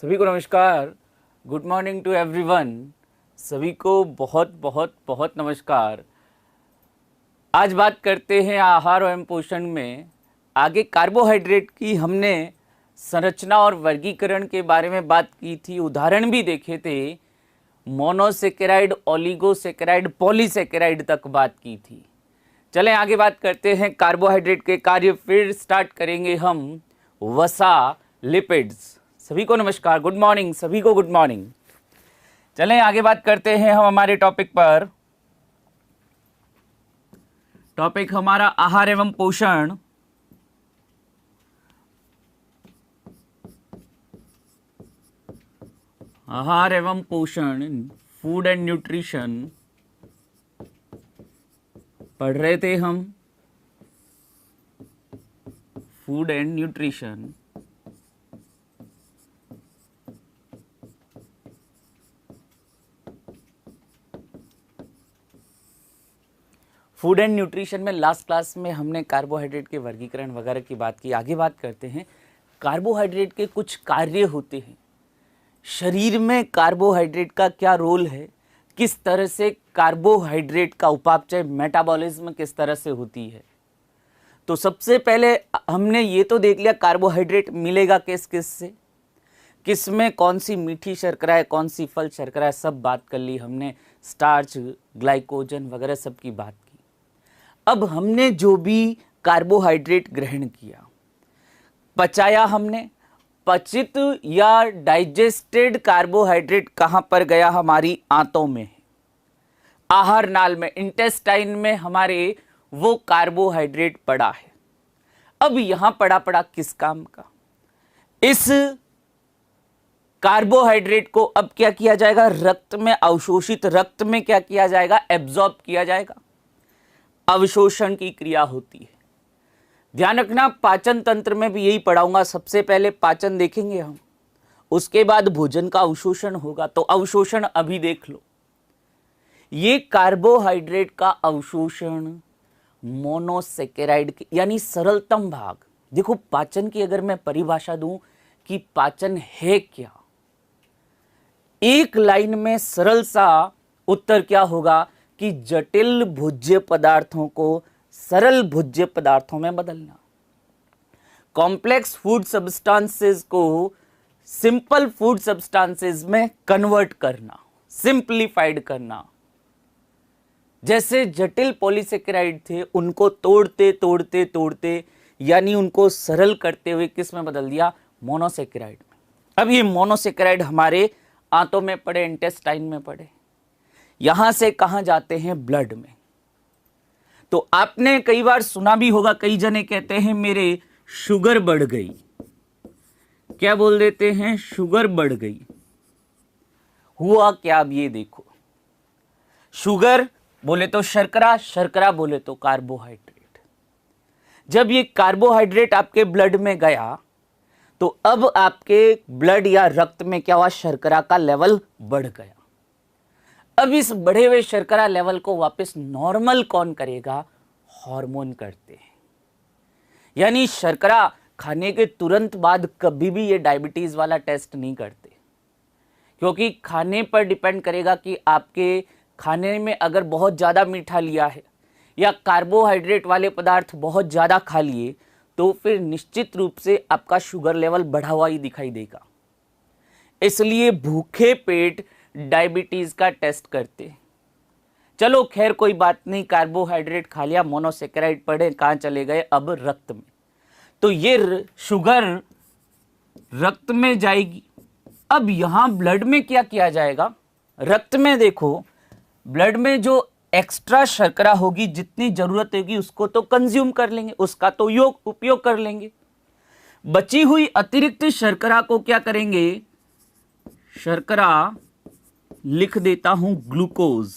सभी को नमस्कार। Good morning to everyone. सभी को बहुत बहुत बहुत नमस्कार। आज बात करते हैं आहार एवं पोषण में। आगे कार्बोहाइड्रेट की हमने संरचना और वर्गीकरण के बारे में बात की थी, उदाहरण भी देखे थे। मोनोसेकेराइड, ओलिगोसेकेराइड, पॉलीसेकेराइड तक बात की थी। चलें आगे बात करते हैं कार्बोहाइड्रेट के कार्य। फिर स्टार्ट करेंगे हम वसा, लिपिड्स। सभी को नमस्कार, गुड मॉर्निंग, सभी को गुड मॉर्निंग। चलें आगे बात करते हैं हम हमारे टॉपिक पर। टॉपिक हमारा आहार एवं पोषण। आहार एवं पोषण, फूड एंड न्यूट्रिशन पढ़ रहे थे हम। Food and nutrition. Food and nutrition में लास्ट क्लास में हमने कार्बोहाइड्रेट के वर्गीकरण वगैरह की बात की। आगे बात करते हैं कार्बोहाइड्रेट के कुछ कार्य होते हैं। शरीर में कार्बोहाइड्रेट का क्या रोल है, किस तरह से कार्बोहाइड्रेट का उपापचय, मेटाबॉलिज्म किस तरह से होती है। तो सबसे पहले हमने ये तो देख लिया कार्बोहाइड्रेट मिलेगा किस किस से, किस में कौन सी मीठी शर्करा है, कौन सी फल शर्करा है, सब बात कर ली हमने। स्टार्च, ग्लाइकोजन वगैरह सब की बात की। अब हमने जो भी कार्बोहाइड्रेट ग्रहण किया, पचाया हमने, पचित या डाइजेस्टेड कार्बोहाइड्रेट कहां पर गया? हमारी आंतों में है, आहार नाल में, इंटेस्टाइन में हमारे वो कार्बोहाइड्रेट पड़ा है। अब यहां पड़ा किस काम का? इस कार्बोहाइड्रेट को अब क्या किया जाएगा? रक्त में अवशोषित, रक्त में क्या किया जाएगा? एब्जॉर्ब किया जाएगा। अवशोषण की क्रिया होती है। ध्यान रखना, पाचन तंत्र में भी यही पढ़ाऊंगा। सबसे पहले पाचन देखेंगे हम, उसके बाद भोजन का अवशोषण होगा। तो अवशोषण अभी देख लो। ये कार्बोहाइड्रेट का अवशोषण मोनोसेकेराइड यानी सरलतम भाग। देखो, पाचन की अगर मैं परिभाषा दूं कि पाचन है क्या, एक लाइन में सरल सा उत्तर क्या होगा कि जटिल भोज्य पदार्थों को सरल भोज्य पदार्थों में बदलना, कॉम्प्लेक्स फूड सब्सटेंसेस को सिंपल फूड सब्सटेंसेस में कन्वर्ट करना, सिंप्लीफाइड करना। जैसे जटिल पॉलीसेकेराइड थे, उनको तोड़ते तोड़ते तोड़ते यानी उनको सरल करते हुए किस में बदल दिया? मोनोसेकेराइड में। अब ये मोनोसेकेराइड हमारे आंतों में पड़े, इंटेस्टाइन में पड़े, यहां से कहां जाते हैं? ब्लड में। तो आपने कई बार सुना भी होगा, कई जने कहते हैं मेरे शुगर बढ़ गई। क्या बोल देते हैं? शुगर बढ़ गई। हुआ क्या? अब ये देखो, शुगर बोले तो शर्करा, शर्करा बोले तो कार्बोहाइड्रेट। जब ये कार्बोहाइड्रेट आपके ब्लड में गया तो अब आपके ब्लड या रक्त में क्या हुआ? शर्करा का लेवल बढ़ गया। अब इस बढ़े हुए शर्करा लेवल को वापस नॉर्मल कौन करेगा? हार्मोन करते हैं। यानी शर्करा खाने के तुरंत बाद कभी भी ये डायबिटीज वाला टेस्ट नहीं करते, क्योंकि खाने पर डिपेंड करेगा कि आपके खाने में अगर बहुत ज़्यादा मीठा लिया है या कार्बोहाइड्रेट वाले पदार्थ बहुत ज़्यादा खा लिए तो फिर निश्चित रूप से आपका शुगर लेवल बढ़ा हुआ ही दिखाई देगा। इसलिए भूखे पेट डायबिटीज का टेस्ट करते हैं। चलो खैर कोई बात नहीं, कार्बोहाइड्रेट खा लिया, मोनोसेकेराइड पड़े, कहां चले गए? अब रक्त में। तो ये शुगर रक्त में जाएगी। अब यहां ब्लड में क्या किया जाएगा, रक्त में देखो, ब्लड में जो एक्स्ट्रा शर्करा होगी, जितनी जरूरत होगी उसको तो कंज्यूम कर लेंगे, उसका तो उपयोग कर लेंगे। बची हुई अतिरिक्त शर्करा को क्या करेंगे, शर्करा लिख देता हूं ग्लूकोज।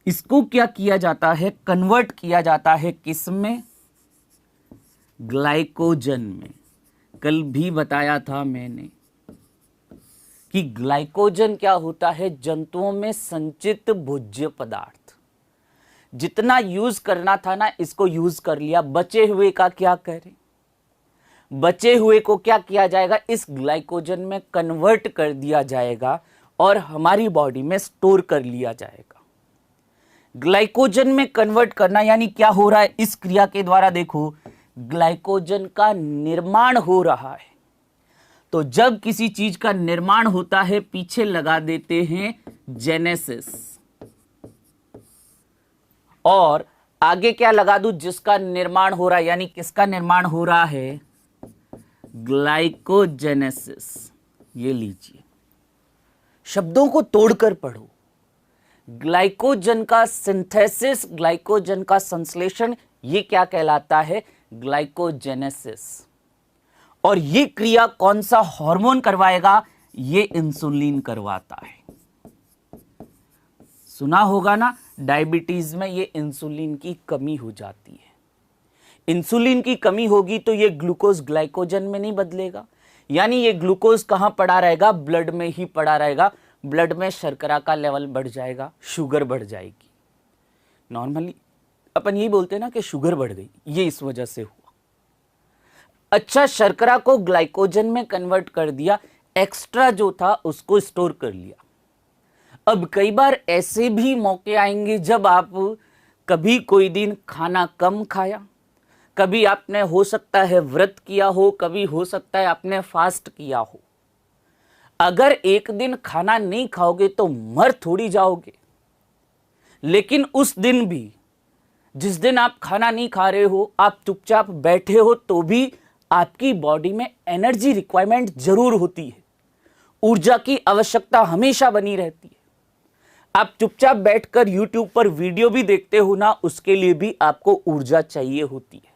इसको क्या किया जाता है, कन्वर्ट किया जाता है किस में, ग्लाइकोजन में। कल भी बताया था मैंने कि ग्लाइकोजन क्या होता है, जंतुओं में संचित भोज्य पदार्थ। जितना यूज करना था ना, इसको यूज कर लिया, बचे हुए का क्या करें, बचे हुए को क्या किया जाएगा, इस ग्लाइकोजन में कन्वर्ट कर दिया जाएगा और हमारी बॉडी में स्टोर कर लिया जाएगा। ग्लाइकोजन में कन्वर्ट करना यानी क्या हो रहा है, इस क्रिया के द्वारा देखो ग्लाइकोजन का निर्माण हो रहा है। तो जब किसी चीज का निर्माण होता है, पीछे लगा देते हैं जेनेसिस, और आगे क्या लगा दूं, जिसका निर्माण हो रहा है, यानी किसका निर्माण हो रहा है, ग्लाइकोजेनेसिस। ये लीजिए, शब्दों को तोड़कर पढ़ो। ग्लाइकोजन का सिंथेसिस, ग्लाइकोजन का संश्लेषण, ये क्या कहलाता है, ग्लाइकोजेनेसिस। और ये क्रिया कौन सा हार्मोन करवाएगा, ये इंसुलिन करवाता है। सुना होगा ना, डायबिटीज में ये इंसुलिन की कमी हो जाती है। इंसुलिन की कमी होगी तो ये ग्लूकोज ग्लाइकोजन में नहीं बदलेगा, यानी ये ग्लूकोज कहां पड़ा रहेगा, ब्लड में ही पड़ा रहेगा। ब्लड में शर्करा का लेवल बढ़ जाएगा, शुगर बढ़ जाएगी। नॉर्मली अपन यही बोलते हैं ना कि शुगर बढ़ गई, ये इस वजह से हुआ। अच्छा, शर्करा को ग्लाइकोजन में कन्वर्ट कर दिया, एक्स्ट्रा जो था उसको स्टोर कर लिया। अब कई बार ऐसे भी मौके आएंगे जब आप कभी कोई दिन खाना कम खाया, कभी आपने हो सकता है व्रत किया हो, कभी हो सकता है आपने फास्ट किया हो। अगर एक दिन खाना नहीं खाओगे तो मर थोड़ी जाओगे, लेकिन उस दिन भी, जिस दिन आप खाना नहीं खा रहे हो, आप चुपचाप बैठे हो, तो भी आपकी बॉडी में एनर्जी रिक्वायरमेंट जरूर होती है। ऊर्जा की आवश्यकता हमेशा बनी रहती है। आप चुपचाप बैठकर YouTube पर वीडियो भी देखते हो ना, उसके लिए भी आपको ऊर्जा चाहिए होती है।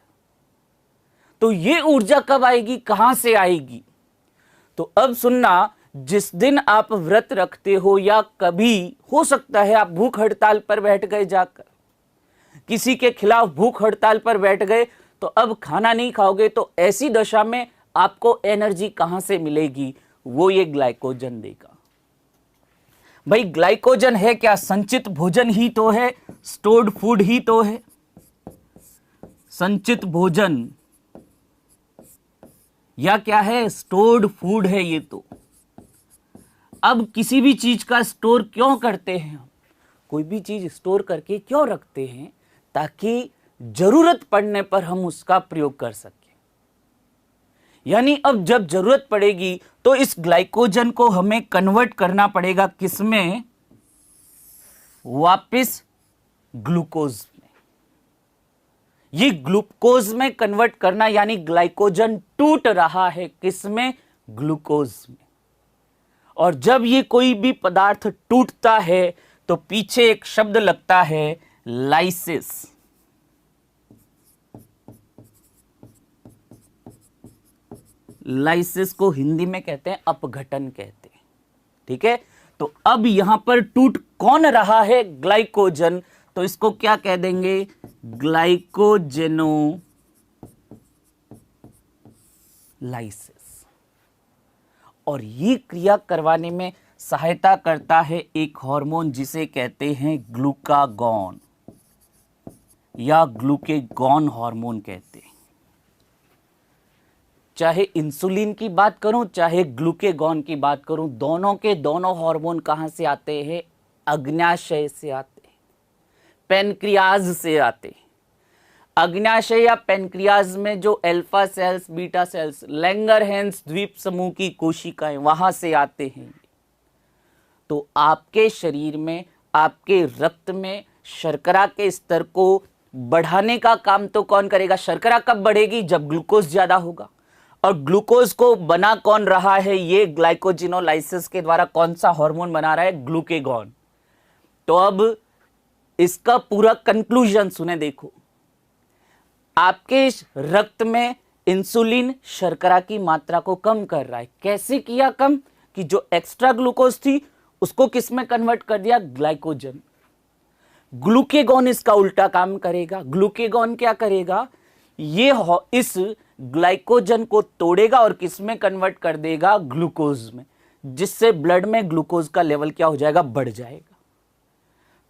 तो ये ऊर्जा कब आएगी, कहां से आएगी? तो अब सुनना, जिस दिन आप व्रत रखते हो या कभी हो सकता है आप भूख हड़ताल पर बैठ गए, जाकर किसी के खिलाफ भूख हड़ताल पर बैठ गए, तो अब खाना नहीं खाओगे, तो ऐसी दशा में आपको एनर्जी कहां से मिलेगी, वो ये ग्लाइकोजन देगा। भाई ग्लाइकोजन है क्या, संचित भोजन ही तो है, स्टोर्ड फूड ही तो है। संचित भोजन या क्या है, स्टोर्ड फूड है ये तो। अब किसी भी चीज का स्टोर क्यों करते हैं हम, कोई भी चीज स्टोर करके क्यों रखते हैं, ताकि जरूरत पड़ने पर हम उसका प्रयोग कर सकें। यानी अब जब जरूरत पड़ेगी तो इस ग्लाइकोजन को हमें कन्वर्ट करना पड़ेगा किसमें, वापस ग्लूकोज में। ये ग्लूकोज में कन्वर्ट करना, यानी ग्लाइकोजन टूट रहा है किसमें, ग्लूकोज में। और जब ये कोई भी पदार्थ टूटता है तो पीछे एक शब्द लगता है लाइसिस। लाइसिस को हिंदी में कहते हैं अपघटन कहते हैं, ठीक है। तो अब यहां पर टूट कौन रहा है, ग्लाइकोजन, तो इसको क्या कह देंगे, ग्लाइकोजेनोलाइसिस। और ये क्रिया करवाने में सहायता करता है एक हार्मोन जिसे कहते हैं ग्लूकागॉन या ग्लूकेगॉन हार्मोन कहते हैं। चाहे इंसुलिन की बात करूं, चाहे ग्लूकेगॉन की बात करूं, दोनों के दोनों हार्मोन कहां से आते हैं, अग्न्याशय से आते हैं, पेनक्रियाज से आते हैं। अग्न्याशय या पेनक्रियाज में जो alpha cells, beta cells, Langerhans द्वीप समूह की कोशिकाएं, वहां से आते हैं। तो आपके शरीर में, आपके रक्त में शर्करा के स्तर को बढ़ाने का काम तो कौन करेगा? शर्करा कब बढ़ेगी? जब ग्लूकोज ज्यादा होगा। और ग्लूकोज को बना कौन रहा है? ये ग्लाइकोजिनोलाइसिस के द्वारा कौन सा हार्मोन बना रहा है? ग्लूकेगॉन। तो अब इसका पूरा कंक्लूजन सुने, देखो, आपके रक्त में इंसुलिन शर्करा की मात्रा को कम कर रहा है। कैसे किया कम? कि जो एक्स्ट्रा ग्लूकोज थी उसको किस में कन्वर्ट कर दिया? ग्लाइकोजन। ग्लूकेगॉन इसका उल्टा काम करेगा। ग्लूकेगॉन क्या करेगा? ये इस ग्लाइकोजन को तोड़ेगा और किस में कन्वर्ट कर देगा? ग्लूकोज में, जिससे ब्लड में ग्लूकोज का लेवल क्या हो जाएगा? बढ़ जाएगा।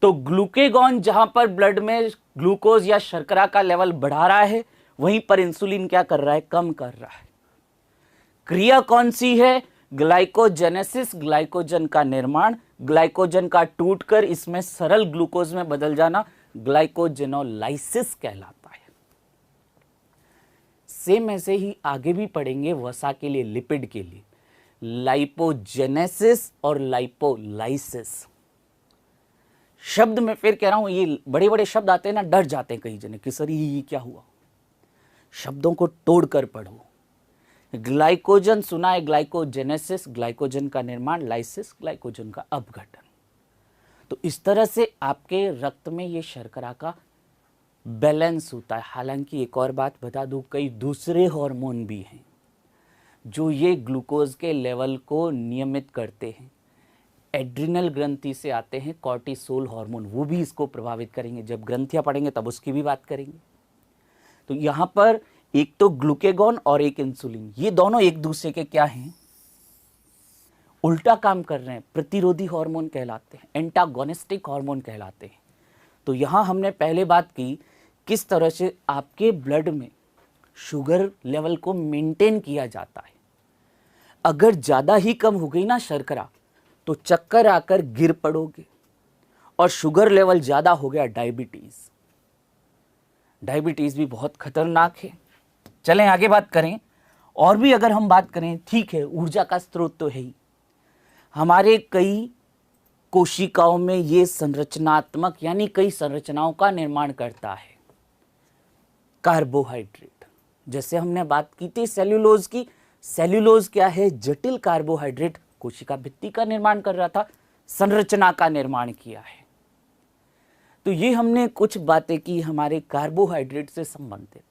तो ग्लूकेगॉन जहां पर ब्लड में ग्लूकोज या शर्करा का लेवल बढ़ा रहा है, वहीं पर इंसुलिन क्या कर रहा है? कम कर रहा है। क्रिया कौन सी है? ग्लाइकोजेनेसिस, ग्लाइकोजन का निर्माण, ग्लाइकोजन का टूटकर इसमें सरल ग्लूकोज में बदल जाना ग्लाइकोजिनोलाइसिस कहलाता है। सेम ऐसे ही आगे भी पढ़ेंगे वसा के लिए, लिपिड के लिए, लाइपोजेनेसिस और लाइपोलाइसिस। शब्द में फिर कह रहा हूं, ये बड़े बड़े शब्द आते हैं ना, डर जाते हैं कई जने कि सर ये क्या हुआ। शब्दों को तोड़कर पढ़ो। ग्लाइकोजन सुना है, ग्लाइकोजेनेसिस ग्लाइकोजन का निर्माण, लाइसिस ग्लाइकोजन का अपघटन। तो इस तरह से आपके रक्त में ये शर्करा का बैलेंस होता है। हालांकि एक और बात बता दूं, कई दूसरे हार्मोन भी हैं जो ये ग्लूकोज के लेवल को नियमित करते हैं। एड्रिनल ग्रंथि से आते हैं कॉर्टिसोल हार्मोन, वो भी इसको प्रभावित करेंगे। जब ग्रंथियां पढ़ेंगे तब उसकी भी बात करेंगे। तो यहां पर एक तो ग्लूकेगॉन और एक इंसुलिन, ये दोनों एक दूसरे के क्या हैं? उल्टा काम कर रहे हैं। प्रतिरोधी हार्मोन कहलाते हैं, एंटागोनिस्टिक हार्मोन कहलाते हैं। तो यहां हमने पहले बात की किस तरह से आपके ब्लड में शुगर लेवल को मेंटेन किया जाता है। अगर ज्यादा ही कम हो गई ना शर्करा, तो चक्कर आकर गिर पड़ोगे। और शुगर लेवल ज्यादा हो गया, डायबिटीज। डायबिटीज भी बहुत खतरनाक है। चलें आगे बात करें। और भी अगर हम बात करें, ठीक है, ऊर्जा का स्रोत तो है ही। हमारे कई कोशिकाओं में ये संरचनात्मक यानी कई संरचनाओं का निर्माण करता है। कार्बोहाइड्रेट, जैसे हमने बात की थी सेल्यूलोज की। सेल्यूलोज क्या है? जटिल कार्बोहाइड्रेट कोशिका भित्ति का निर्माण कर रहा था, संरचना का निर्माण किया है। तो ये हमने कुछ बातें की हमारे कार्बोहाइड्रेट से संबंधित।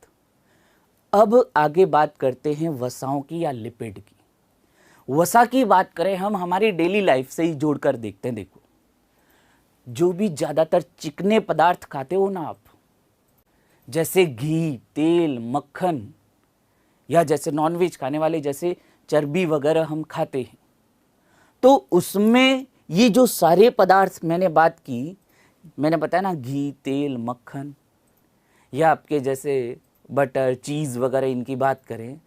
अब आगे बात करते हैं वसाओं की या लिपिड की। वसा की बात करें हम हमारी डेली लाइफ से ही जोड़कर देखते हैं। देखो, जो भी ज्यादातर चिकने पदार्थ खाते हो ना आप, जैसे घी, तेल, मक्खन, या जैसे नॉनवेज खाने वाले जैसे चर्बी वगैरह हम खाते हैं, तो उसमें ये जो सारे पदार्थ मैंने बात की, मैंने बताया ना, घी, तेल, मक्खन, या आपके जैसे बटर, चीज़ वगैरह इनकी बात करें,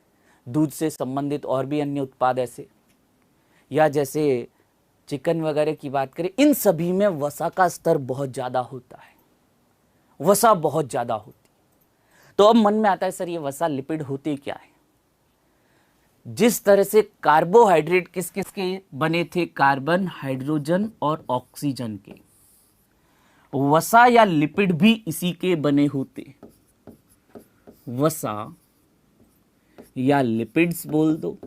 दूध से संबंधित और भी अन्य उत्पाद ऐसे, या जैसे चिकन वगैरह की बात करें, इन सभी में वसा का स्तर बहुत ज़्यादा होता है। वसा बहुत ज़्यादा होती। तो अब मन में आता है सर ये वसा लिपिड होते क्या है? जिस तरह से कार्बोहाइड्रेट किस किस के बने थे? कार्बन, हाइड्रोजन और ऑक्सीजन के। वसा या लिपिड भी इसी के बने होते। वसा या लिपिड्स बोल दो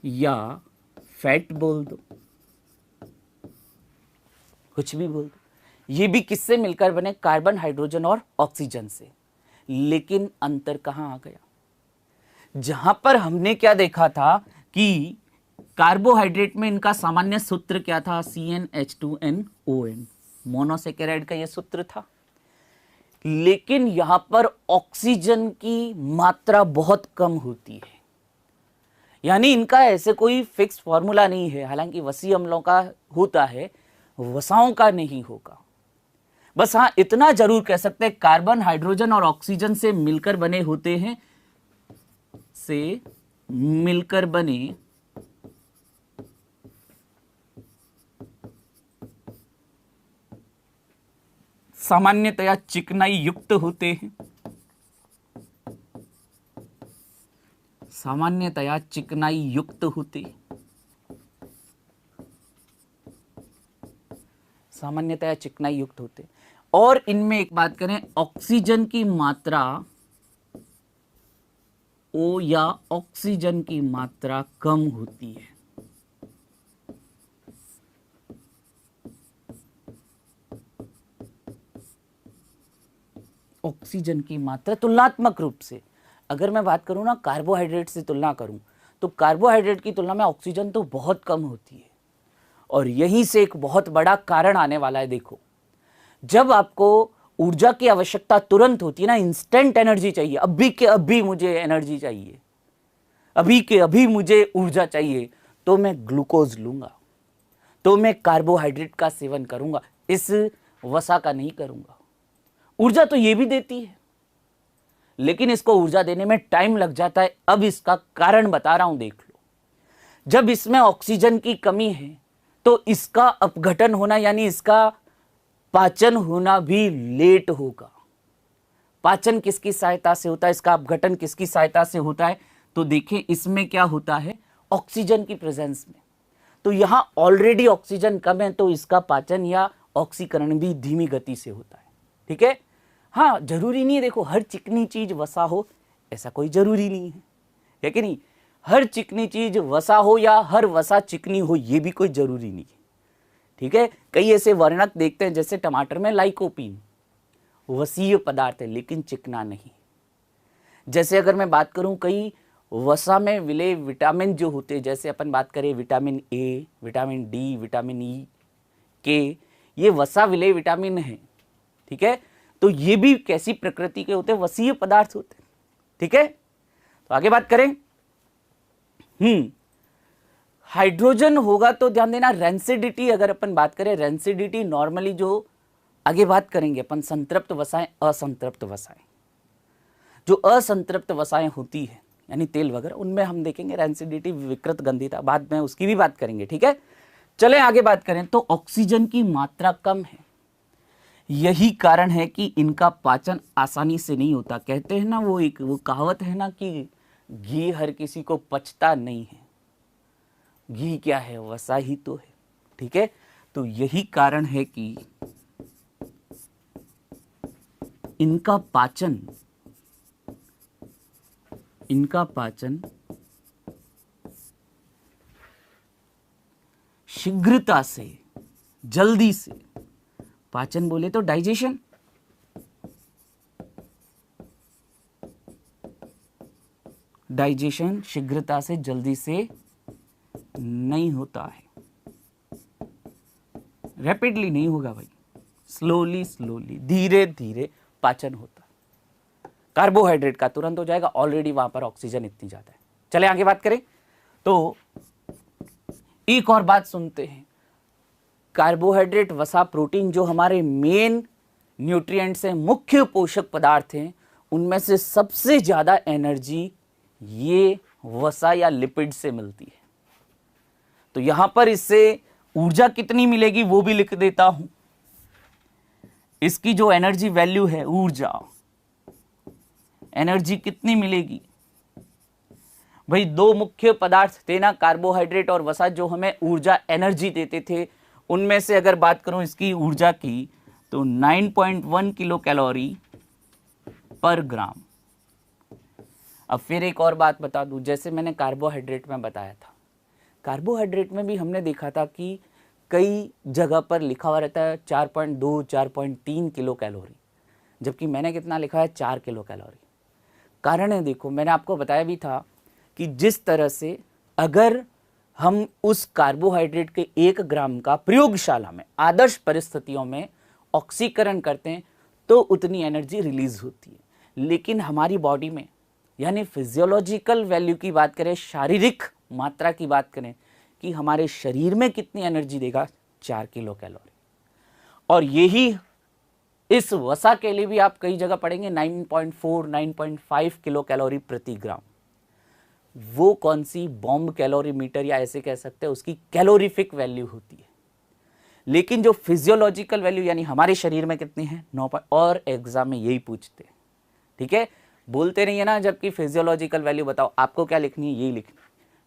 या फैट बोल दो, कुछ भी बोल दो, ये भी किससे मिलकर बने? कार्बन, हाइड्रोजन और ऑक्सीजन से। लेकिन अंतर कहां आ गया? जहां पर हमने क्या देखा था कि कार्बोहाइड्रेट में इनका सामान्य सूत्र क्या था? CnH2nOn, मोनोसेकेराइड का यह सूत्र था। लेकिन यहां पर ऑक्सीजन की मात्रा बहुत कम होती है, यानी इनका ऐसे कोई फिक्स फॉर्मूला नहीं है। हालांकि वसीय अम्लों का होता है, वसाओं का नहीं होगा। बस हाँ, इतना जरूर कह सकते हैं, कार्बन, हाइड्रोजन और ऑक्सीजन से मिलकर बने होते हैं, से मिलकर बने सामान्यतया चिकनाई युक्त होते हैं। सामान्यतया चिकनाई युक्त होते, सामान्यतया चिकनाई युक्त होते। और इनमें एक बात करें, ऑक्सीजन की मात्रा O या ऑक्सीजन की मात्रा कम होती है। ऑक्सीजन की मात्रा तुलनात्मक रूप से, अगर मैं बात करूं ना कार्बोहाइड्रेट से तुलना करूं, तो कार्बोहाइड्रेट की तुलना में ऑक्सीजन तो बहुत कम होती है। और यहीं से एक बहुत बड़ा कारण आने वाला है। देखो, जब आपको ऊर्जा की आवश्यकता तुरंत होती है ना, इंस्टेंट एनर्जी चाहिए, अभी के अभी मुझे एनर्जी चाहिए, अभी के अभी मुझे ऊर्जा चाहिए, तो मैं ग्लूकोज लूंगा, तो मैं कार्बोहाइड्रेट का सेवन करूंगा, इस वसा का नहीं करूंगा। ऊर्जा तो ये भी देती है, लेकिन इसको ऊर्जा देने में टाइम लग जाता है। अब इसका कारण बता रहा हूं, देख लो। जब इसमें ऑक्सीजन की कमी है तो इसका अपघटन होना यानी इसका पाचन होना भी लेट होगा। पाचन किसकी सहायता से होता है, इसका अपघटन किसकी सहायता से होता है? तो देखें इसमें क्या होता है, ऑक्सीजन की प्रेजेंस में। तो यहां ऑलरेडी ऑक्सीजन कम है, तो इसका पाचन या ऑक्सीकरण भी धीमी गति से होता है। ठीक है, हाँ, जरूरी नहीं है, देखो, हर चिकनी चीज वसा हो, ऐसा कोई जरूरी नहीं है कि नहीं? हर चिकनी चीज वसा हो या हर वसा चिकनी हो, ये भी कोई जरूरी नहीं है। ठीक है, कई ऐसे वर्णक देखते हैं, जैसे टमाटर में लाइकोपीन, वसीय पदार्थ है लेकिन चिकना नहीं। जैसे अगर मैं बात करूं, कई वसा में विलय विटामिन जो होते हैं, जैसे अपन बात करें vitamin A, vitamin D, vitamin E, के, ये वसा विलय विटामिन है। ठीक है, तो ये भी कैसी प्रकृति के होते हैं, वसीय पदार्थ होते हैं। ठीक है, तो आगे बात करें। हाइड्रोजन होगा तो ध्यान देना, रेंसिडिटी अगर अपन बात करें, रेंसिडिटी नॉर्मली जो आगे बात करेंगे अपन, संतृप्त वसाएं, असंतृप्त वसाएं। जो असंतृप्त वसाएं होती है यानी तेल वगैरह, उनमें हम देखेंगे रेंसिडिटी, विकृत गंधिता, बाद में उसकी भी बात करेंगे। ठीक है, चले आगे बात करें। तो ऑक्सीजन की मात्रा कम है, यही कारण है कि इनका पाचन आसानी से नहीं होता। कहते हैं ना, वो कहावत है ना कि घी हर किसी को पचता नहीं है। घी क्या है, वसा ही तो है। ठीक है, तो यही कारण है कि इनका पाचन शीघ्रता से, जल्दी से, पाचन बोले तो डाइजेशन, शीघ्रता से, जल्दी से नहीं होता है। रैपिडली नहीं होगा भाई, स्लोली, धीरे धीरे पाचन होता है। कार्बोहाइड्रेट का तुरंत हो जाएगा, ऑलरेडी वहां पर ऑक्सीजन इतनी ज्यादा है। चले आगे बात करें। तो एक और बात सुनते हैं, कार्बोहाइड्रेट, वसा, प्रोटीन जो हमारे मेन न्यूट्रिएंट्स हैं, मुख्य पोषक पदार्थ हैं, उनमें से सबसे ज्यादा एनर्जी ये वसा या लिपिड से मिलती है। तो यहां पर इससे ऊर्जा कितनी मिलेगी वो भी लिख देता हूं। इसकी जो एनर्जी वैल्यू है, ऊर्जा, एनर्जी कितनी मिलेगी भाई? दो मुख्य पदार्थ थे ना, कार्बोहाइड्रेट और वसा, जो हमें ऊर्जा, एनर्जी देते थे। उनमें से अगर बात करूं इसकी ऊर्जा की, तो 9.1 किलो कैलोरी पर ग्राम। अब फिर एक और बात बता दूं, जैसे मैंने कार्बोहाइड्रेट में बताया था, कार्बोहाइड्रेट में भी हमने देखा था कि कई जगह पर लिखा हुआ रहता है 4.2, 4.3 किलो कैलोरी, जबकि मैंने कितना लिखा है, 4 किलो कैलोरी। कारण है, देखो, मैंने आपको बताया भी था कि जिस तरह से अगर हम उस कार्बोहाइड्रेट के 1 ग्राम का प्रयोगशाला में, आदर्श परिस्थितियों में ऑक्सीकरण करते हैं तो उतनी एनर्जी रिलीज होती है। लेकिन हमारी बॉडी में, यानी फिजियोलॉजिकल वैल्यू की बात करें, शारीरिक मात्रा की बात करें कि हमारे शरीर में कितनी एनर्जी देगा, 4 किलो कैलोरी। और यही इस वसा के लिए भी आप कई जगह पढ़ेंगे 9.4, 9.5 किलो कैलोरी प्रति ग्राम। वो कौन सी बॉम्ब कैलोरीमीटर या ऐसे कह सकते हैं, उसकी कैलोरीफिक वैल्यू होती है। लेकिन जो फिजियोलॉजिकल वैल्यू यानी हमारे शरीर में कितनी है, 9, और एग्जाम में यही पूछते हैं। ठीक है, बोलते नहीं है ना, जबकि फिजियोलॉजिकल वैल्यू बताओ, आपको क्या लिखनी है, यही लिखनी,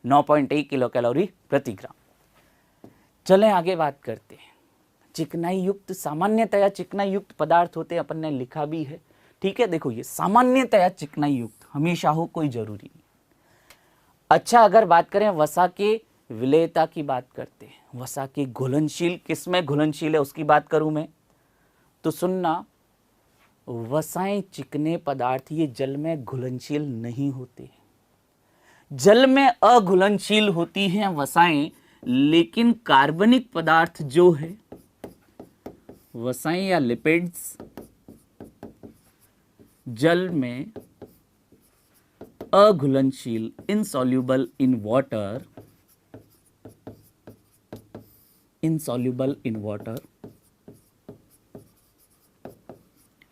9.1 किलो कैलोरी प्रति ग्राम। चलें आगे बात करते हैं। चिकनाई युक्त, सामान्यतया चिकनाई युक्त पदार्थ होते हैं, अपन ने लिखा भी है। ठीक है, देखो ये सामान्यतया चिकनाई युक्त हमेशा हो, कोई जरूरी नहीं। अच्छा, अगर बात करें वसा के विलेयता की बात करते हैं, वसा के घुलनशील, किसमें घुलनशील है उसकी बात करूं मैं, तो सुनना, वसाएं चिकने पदार्थ ये जल में घुलनशील नहीं होते हैं। जल में अघुलनशील होती हैं वसाएं, लेकिन कार्बनिक पदार्थ जो है, वसाएं या लिपिड्स जल में अघुलनशील, insoluble in water, insoluble in water,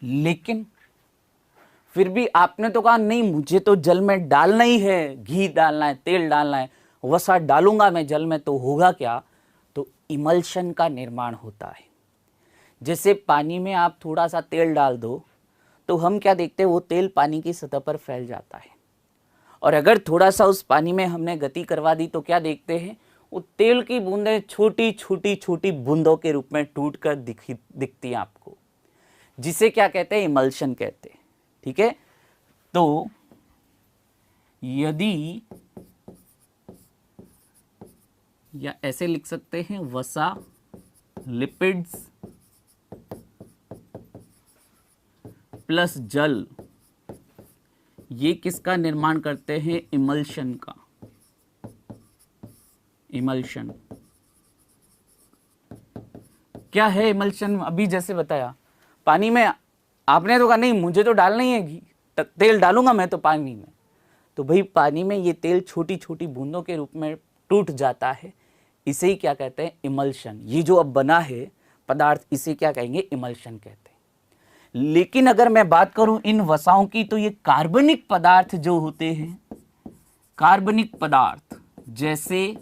लेकिन फिर भी आपने तो कहा नहीं मुझे तो जल में डालना ही है, घी डालना है, तेल डालना है, वसा डालूंगा मैं जल में, तो होगा क्या, तो इमल्शन का निर्माण होता है। जैसे पानी में आप थोड़ा सा तेल डाल दो तो हम क्या देखते हैं, वो तेल पानी की सतह पर फैल जाता है, और अगर थोड़ा सा उस पानी में हमने गति करवा दी तो क्या देखते हैं, वो तेल की बूंदें छोटी छोटी छोटी बूंदों के रूप में टूट कर दिखती हैं आपको, जिसे क्या कहते हैं, इमल्शन कहते हैं। ठीक है, तो यदि, या ऐसे लिख सकते हैं, वसा लिपिड्स प्लस जल, ये किसका निर्माण करते हैं, इमल्शन का, इमल्शन। क्या है इमल्शन, अभी जैसे बताया, पानी में आपने तो कहा नहीं मुझे तो डालना ही है घी, तेल डालूंगा मैं तो पानी में, तो भाई पानी में ये तेल छोटी छोटी बूंदों के रूप में टूट जाता है, इसे ही क्या कहते हैं, इमल्शन। ये जो अब बना है पदार्थ, इसे क्या कहेंगे, इमल्शन कहते हैं। लेकिन अगर मैं बात करूं इन वसाओं की, तो ये कार्बनिक पदार्थ जो होते हैं, कार्बनिक पदार्थ जैसे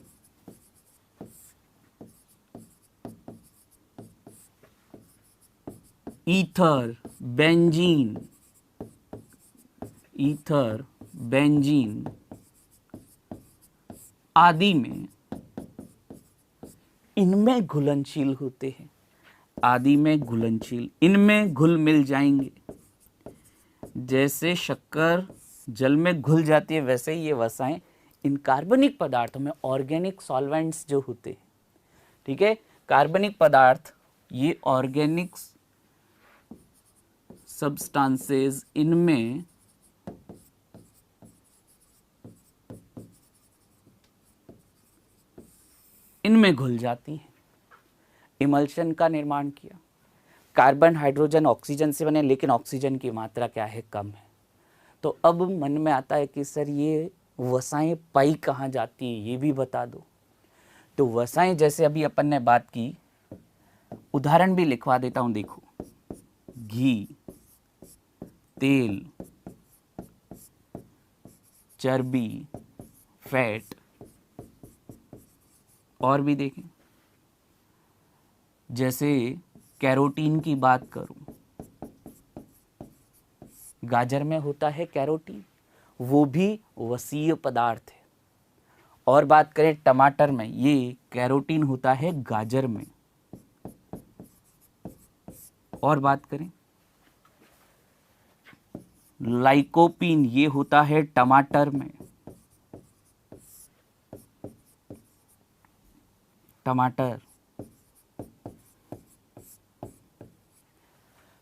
ईथर, बेंजीन, ईथर, बेंजीन आदि में, इनमें घुलनशील होते हैं, आदि में घुलनशील, इनमें घुल मिल जाएंगे। जैसे शक्कर जल में घुल जाती है, वैसे ही ये वसाएं इन कार्बनिक पदार्थों में, ऑर्गेनिक सॉल्वेंट्स जो होते हैं, ठीक है, कार्बनिक पदार्थ, ये ऑर्गेनिक सब्सटेंसेस, इनमें घुल जाती हैं, इमल्शन का निर्माण किया। कार्बन, हाइड्रोजन, ऑक्सीजन से बने, लेकिन ऑक्सीजन की मात्रा क्या है, कम है। तो अब मन में आता है कि सर ये वसाएं पाई कहाँ जाती है, ये भी बता दो। तो वसाएं, जैसे अभी अपन ने बात की, उदाहरण भी लिखवा देता हूं, देखो, घी, तेल, चर्बी, फैट, और भी देखें, जैसे कैरोटीन की बात करूं, गाजर में होता है कैरोटीन, वो भी वसीय पदार्थ है। और बात करें टमाटर में, ये कैरोटीन होता है गाजर में। और बात करें लाइकोपीन, ये होता है टमाटर में, टमाटर।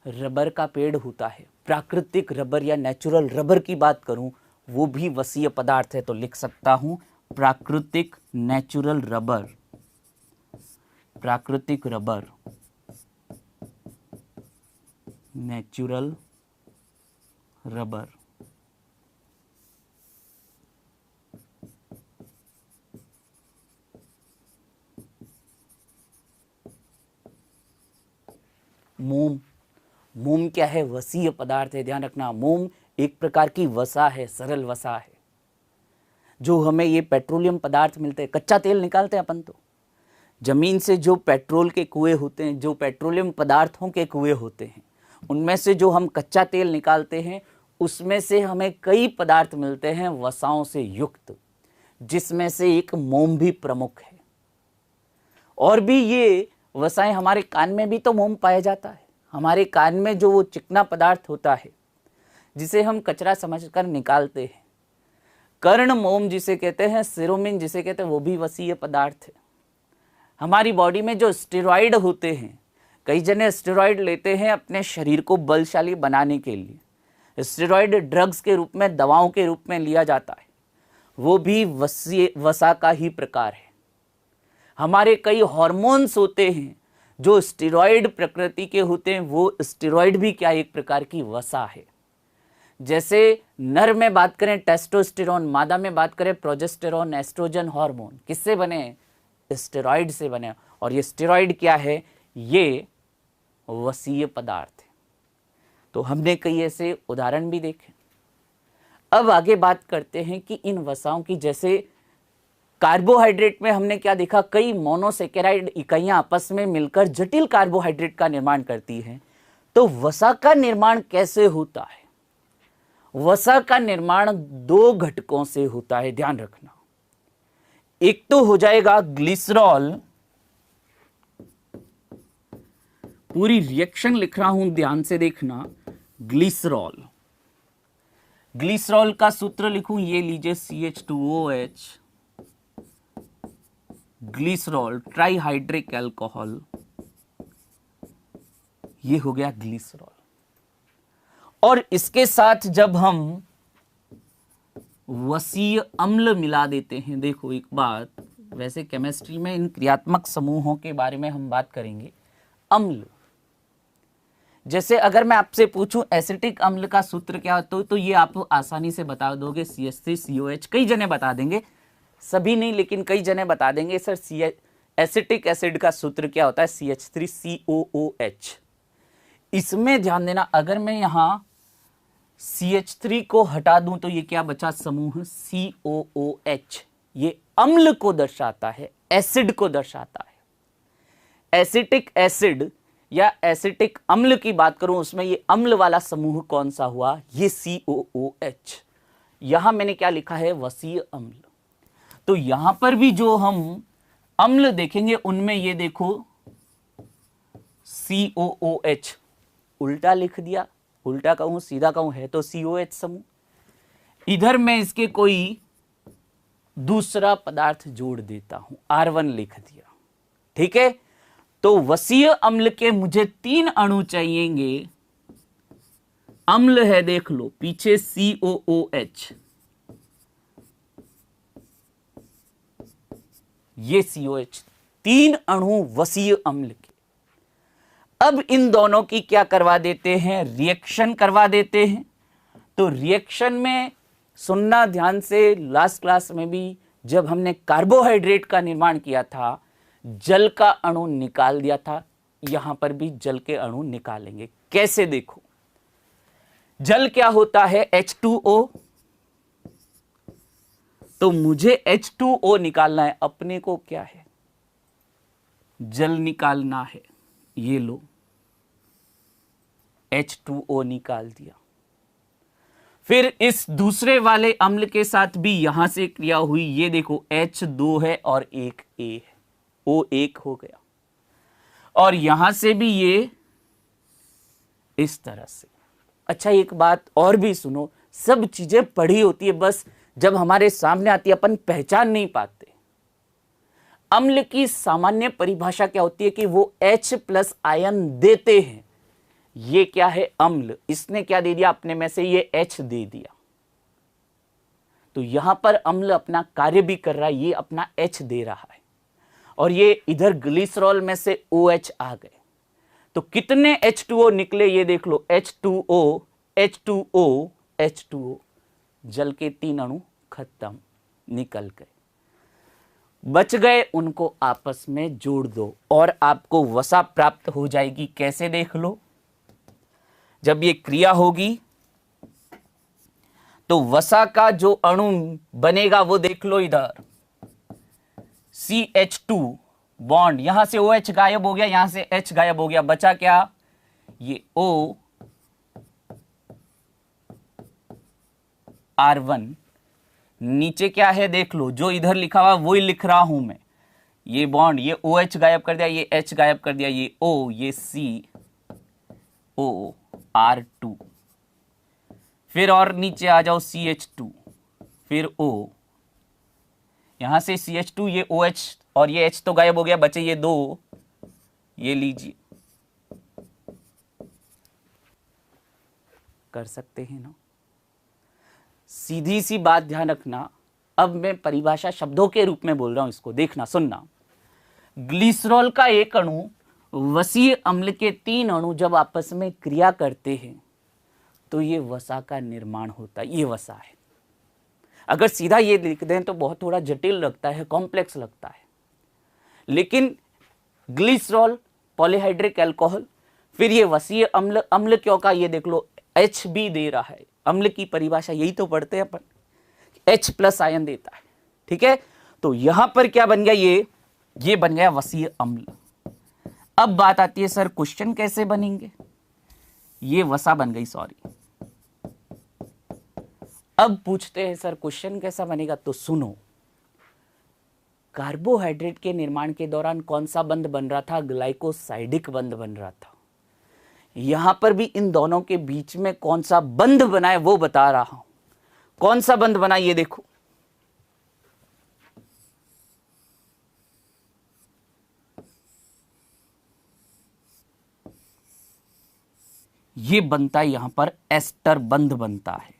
रबर का पेड़ होता है, प्राकृतिक रबर या नेचुरल रबर की बात करूं, वो भी वसीय पदार्थ है, तो लिख सकता हूं प्राकृतिक, नेचुरल रबर, प्राकृतिक रबर, नेचुरल रबर। मोम, मोम क्या है, वसीय पदार्थ है, ध्यान रखना। मोम एक प्रकार की वसा है, सरल वसा है, जो हमें ये पेट्रोलियम पदार्थ मिलते हैं, कच्चा तेल निकालते हैं अपन, तो जमीन से जो पेट्रोल के कुएं होते हैं, जो पेट्रोलियम पदार्थों के कुएं होते हैं, उनमें से जो हम कच्चा तेल निकालते हैं, उसमें से हमें कई पदार्थ मिलते हैं वसाओं से युक्त, जिसमें से एक मोम भी प्रमुख है। और भी ये वसाएं हमारे कान में भी तो मोम पाया जाता है। हमारे कान में जो वो चिकना पदार्थ होता है जिसे हम कचरा समझकर निकालते हैं, कर्ण मोम जिसे कहते हैं, सिरोमिन जिसे कहते हैं, वो भी वसीय पदार्थ है। हमारी बॉडी में जो स्टेरॉइड होते हैं, कई जने स्टेरॉइड लेते हैं अपने शरीर को बलशाली बनाने के लिए। स्टेरॉइड ड्रग्स के रूप में, दवाओं के रूप में लिया जाता है, वो भी वसा का ही प्रकार है। हमारे कई हार्मोन्स होते हैं जो स्टेरॉइड प्रकृति के होते हैं, वो स्टेरॉइड भी क्या एक प्रकार की वसा है। जैसे नर में बात करें टेस्टोस्टेरोन, मादा में बात करें प्रोजेस्टेरोन, एस्ट्रोजन हार्मोन, किससे बने? स्टेरॉइड से बने। और ये स्टेरॉइड क्या है? ये वसीय पदार्थ है। तो हमने कई ऐसे उदाहरण भी देखे। अब आगे बात करते हैं कि इन वसाओं की, जैसे कार्बोहाइड्रेट में हमने क्या देखा, कई मोनोसेकेराइड इकाइयां आपस में मिलकर जटिल कार्बोहाइड्रेट का निर्माण करती हैं। तो वसा का निर्माण कैसे होता है? वसा का निर्माण दो घटकों से होता है, ध्यान रखना। एक तो हो जाएगा ग्लिसरॉल, पूरी रिएक्शन लिख रहा हूं, ध्यान से देखना। ग्लिसरॉल, ग्लिसरॉल का सूत्र लिखूं, ये लीजिए CH2OH, ग्लिसरॉल ट्राइहाइड्रिक अल्कोहल, ये हो गया ग्लिसरॉल। और इसके साथ जब हम वसीय अम्ल मिला देते हैं, देखो एक बात, वैसे केमिस्ट्री में इन क्रियात्मक समूहों के बारे में हम बात करेंगे। अम्ल, जैसे अगर मैं आपसे पूछूं एसिटिक अम्ल का सूत्र क्या होता है, तो ये आप आसानी से बता दोगे, CH3COH। कई जने बता देंगे, सभी नहीं लेकिन कई जने बता देंगे सर एसिटिक एसिड का सूत्र क्या होता है, CH3COOH। इसमें ध्यान देना, अगर मैं यहां CH3 को हटा दूं तो ये क्या बचा? समूह COOH। ये अम्ल को दर्शाता है, एसिड को दर्शाता है। एसिटिक एसिड या एसिटिक अम्ल की बात करूं, उसमें ये अम्ल वाला समूह कौन सा हुआ? ये COOH। यहां मैंने क्या लिखा है? वसीय अम्ल। तो यहां पर भी जो हम अम्ल देखेंगे उनमें ये देखो COOH, उल्टा लिख दिया, उल्टा कहूं सीधा कहूं, है तो COH समूह। इधर मैं इसके कोई दूसरा पदार्थ जोड़ देता हूं, R1 लिख दिया, ठीक है। तो वसीय अम्ल के मुझे 3 अणु चाहिएंगे। अम्ल है, देख लो पीछे COOH, ये COH, 3 अणु वसीय अम्ल के। अब इन दोनों की क्या करवा देते हैं? रिएक्शन करवा देते हैं। तो रिएक्शन में सुनना ध्यान से, लास्ट क्लास में भी जब हमने कार्बोहाइड्रेट का निर्माण किया था, जल का अणु निकाल दिया था, यहां पर भी जल के अणु निकालेंगे। कैसे? देखो, जल क्या होता है? H2O। तो मुझे H2O निकालना है, अपने को क्या है? जल निकालना है। ये लो, H2O निकाल दिया। फिर इस दूसरे वाले अम्ल के साथ भी यहां से क्रिया हुई, ये देखो H2 है और एक A है, O1 हो गया। और यहां से भी ये इस तरह से। अच्छा, एक बात और भी सुनो, सब चीजें पढ़ी होती है, बस जब हमारे सामने आती है अपन पहचान नहीं पाते। अम्ल की सामान्य परिभाषा क्या होती है कि वो H+ आयन देते हैं। ये क्या है? अम्ल। इसने क्या दे दिया अपने में से? ये H दे दिया। तो यहां पर अम्ल अपना कार्य भी कर रहा है, ये अपना H दे रहा है, और ये इधर ग्लिसरॉल में से OH आ गए। तो कितने H2O निकले? ये देख लो, H2O, H2O, H2O। जल के 3 अणु खत्म, निकल गए। बच गए, उनको आपस में जोड़ दो और आपको वसा प्राप्त हो जाएगी। कैसे? देख लो, जब ये क्रिया होगी तो वसा का जो अणु बनेगा वो देख लो, इधर CH2 बॉन्ड, यहां से OH गायब हो गया, यहां से H गायब हो गया, बचा क्या? ये O R1। नीचे क्या है? देख लो, जो इधर लिखा हुआ वही लिख रहा हूं मैं। ये बॉन्ड, ये OH गायब कर दिया, ये H गायब कर दिया, ये O, ये COR2, फिर और नीचे आ जाओ CH2, फिर O, यहां से CH2, ये OH और ये H तो गायब हो गया, बचे ये दो, ये लीजिए, कर सकते हैं ना। सीधी सी बात ध्यान रखना, अब मैं परिभाषा शब्दों के रूप में बोल रहा हूं, इसको देखना सुनना। ग्लिसरॉल का एक अणु वसीय अम्ल के 3 अणु जब आपस में क्रिया करते हैं तो ये वसा का निर्माण होता है, ये वसा है। अगर सीधा ये लिख दें तो बहुत थोड़ा जटिल लगता है, कॉम्प्लेक्स लगता है, लेकिन ग्लिसरॉल पॉलीहाइड्रिक अल्कोहल, फिर ये वसीय अम्ल, अम्ल क्यों का ये देख लो, H भी दे रहा है, अम्ल की परिभाषा यही तो पढ़ते हैं अपन, H प्लस आयन देता है, ठीक है। तो यहां पर क्या बन गया, ये बन गया वसीय अम्ल। अब बात आती है सर क्वेश्चन कैसे बनेंगे, ये वसा बन गई, सॉरी। अब पूछते हैं सर क्वेश्चन कैसा बनेगा, तो सुनो, कार्बोहाइड्रेट के निर्माण के दौरान कौन सा बंध बन रहा था, ग्लाइकोसाइडिक बंध बन रहा था। यहां पर भी इन दोनों के बीच में कौन सा बंध बना है वो बता रहा हूं। कौन सा बंध बना, ये देखो, ये बनता है यहां पर एस्टर बंध बनता है।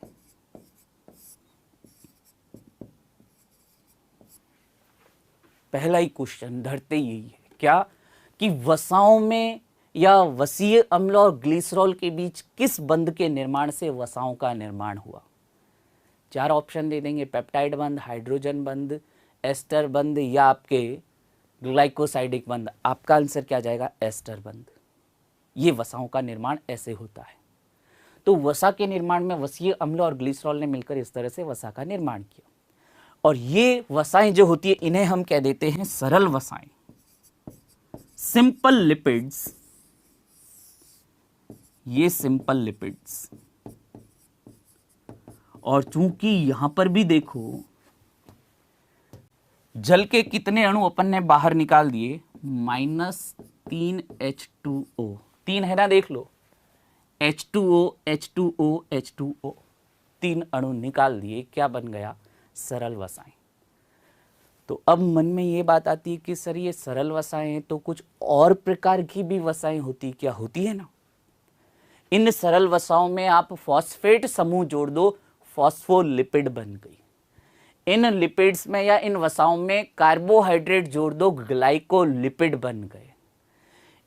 पहला ही क्वेश्चन धरते यही है, क्या कि वसाओं में या वसीय अम्ल और ग्लिसरॉल के बीच किस बंध के निर्माण से वसाओं का निर्माण हुआ। 4 ऑप्शन दे देंगे, पेप्टाइड बंध, हाइड्रोजन बंध, एस्टर बंध या आपके ग्लाइकोसाइडिक बंध। आपका आंसर क्या जाएगा, एस्टर बंध। ये वसाओं का निर्माण ऐसे होता है। तो वसा के निर्माण में वसीय अम्ल और ग्लिसरॉल ने मिलकर इस तरह से वसा का निर्माण किया, और ये वसाएं जो होती है इन्हें हम कह देते हैं सरल वसाएं, सिंपल लिपिड्स। ये सिंपल लिपिड्स, और चूंकि यहां पर भी देखो जल के कितने अणु अपन ने बाहर निकाल दिए, -3 H2O, 3 है ना, देख लो, H2O H2O H2O, 3 अणु निकाल दिए, क्या बन गया, सरल वसाएं। तो अब मन में ये बात आती है कि सर ये सरल वसाएं हैं तो कुछ और प्रकार की भी वसाएं होती, क्या होती है ना। इन सरल वसाओं में आप फॉस्फेट समूह जोड़ दो, फॉस्फोलिपिड बन गई। इन लिपिड्स में या इन वसाओं में कार्बोहाइड्रेट जोड़ दो, ग्लाइकोलिपिड बन गए।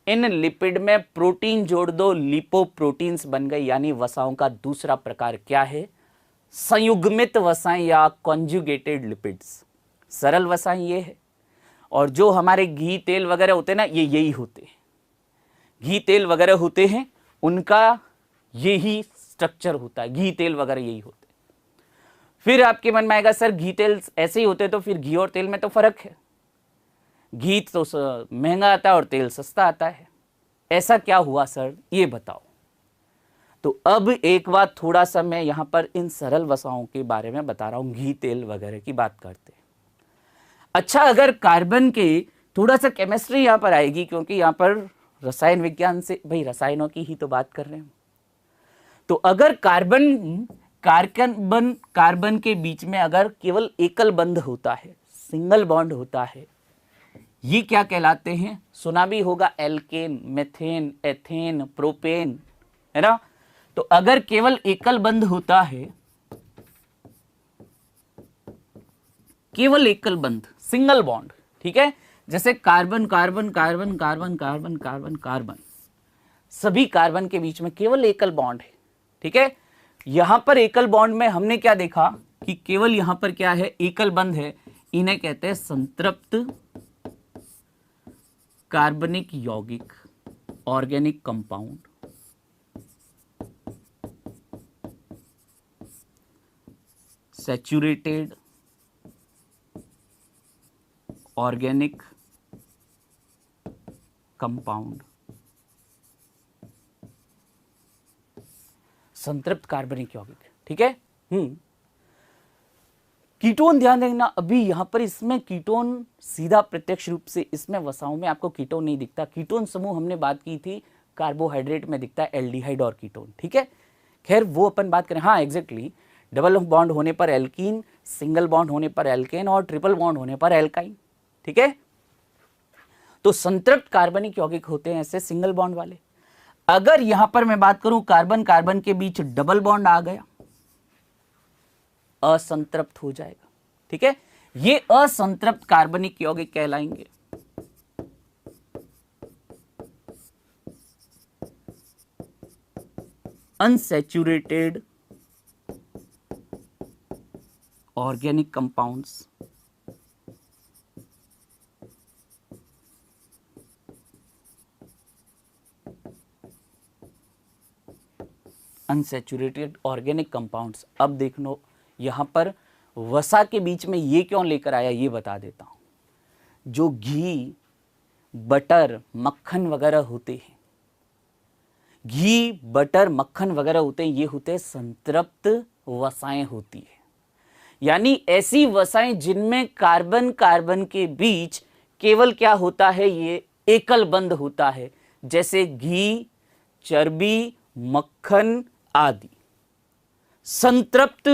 इन लिपिड में प्रोटीन जोड़ दो, लिपोप्रोटीन्स बन गए। यानी वसाओं का दूसरा प्रकार क्या है, संयुग्मित वसाएं या कॉन्जुगेटेड लिपिड्स। सरल वसाएं ये है, और जो हमारे घी तेल वगैरह होते हैं ना, ये यही होते हैं, घी तेल वगैरह होते हैं, उनका यही स्ट्रक्चर होता है, घी तेल वगैरह यही होते हैं। फिर आपके मन में आएगा सर घी तेल ऐसे ही होते तो फिर घी और तेल में तो फर्क है, घी तो महंगा आता है और तेल सस्ता आता है, ऐसा क्या हुआ सर, ये बताओ। तो अब एक बात थोड़ा सा मैं यहां पर इन सरल वसाओं के बारे में बता रहा हूं, घी तेल वगैरह की बात करते हैं। अच्छा, अगर कार्बन के, थोड़ा सा केमिस्ट्री यहां पर आएगी क्योंकि यहां पर रसायन विज्ञान से, भाई रसायनों की ही तो बात कर रहे हैं। तो अगर कार्बन के बीच में अगर केवल एकल बंध होता है, सिंगल बॉन्ड होता है, ये क्या कहलाते हैं, सुना भी होगा, एल्केन, मेथेन, एथेन, प्रोपेन, है ना। तो अगर केवल एकल बंध होता है, केवल एकल बंध, सिंगल बॉन्ड, ठीक है, जैसे carbon carbon carbon carbon carbon carbon carbon, सभी कार्बन के बीच में केवल एकल बॉन्ड है, ठीक है। यहां पर एकल बॉन्ड में हमने क्या देखा कि केवल यहां पर क्या है, एकल बंध है, इन्हें कहते हैं संतृप्त कार्बनिक यौगिक, organic compound. Saturated organic compound, संतृप्त कार्बनिक यौगिक, ठीक है। कीटोन ध्यान देखना, अभी यहां पर इसमें कीटोन सीधा प्रत्यक्ष रूप से इसमें वसाओं में आपको कीटोन नहीं दिखता। कीटोन समूह हमने बात की थी कार्बोहाइड्रेट में दिखता है एल्डिहाइड और कीटोन, ठीक है। खैर वो अपन बात करें, हाँ एग्जैक्टली, डबल बॉन्ड होने पर एल्कीन, सिंगल बॉन्ड होने पर एल्केन और ट्रिपल बॉन्ड होने पर एल्काइन, ठीक है। तो संतृप्त कार्बनिक यौगिक होते हैं ऐसे सिंगल बॉन्ड वाले। अगर यहां पर मैं बात करूं कार्बन कार्बन के बीच डबल बॉन्ड आ गया, असंतृप्त हो जाएगा, ठीक है। ये असंतृप्त कार्बनिक यौगिक कहलाएंगे। Unsaturated organic compounds. Unsaturated organic compounds. अब देख लो यहां पर वसा के बीच में ये क्यों लेकर आया, ये बता देता हूं। जो घी, बटर, मक्खन वगैरह होते हैं, घी, बटर, मक्खन वगैरह होते हैं, ये होते हैं संतृप्त वसाएं होती है। यानी ऐसी वसाएं जिनमें कार्बन कार्बन के बीच केवल क्या होता है, ये एकल बंध होता है, जैसे घी, चर्बी, मक्खन आदि संतृप्त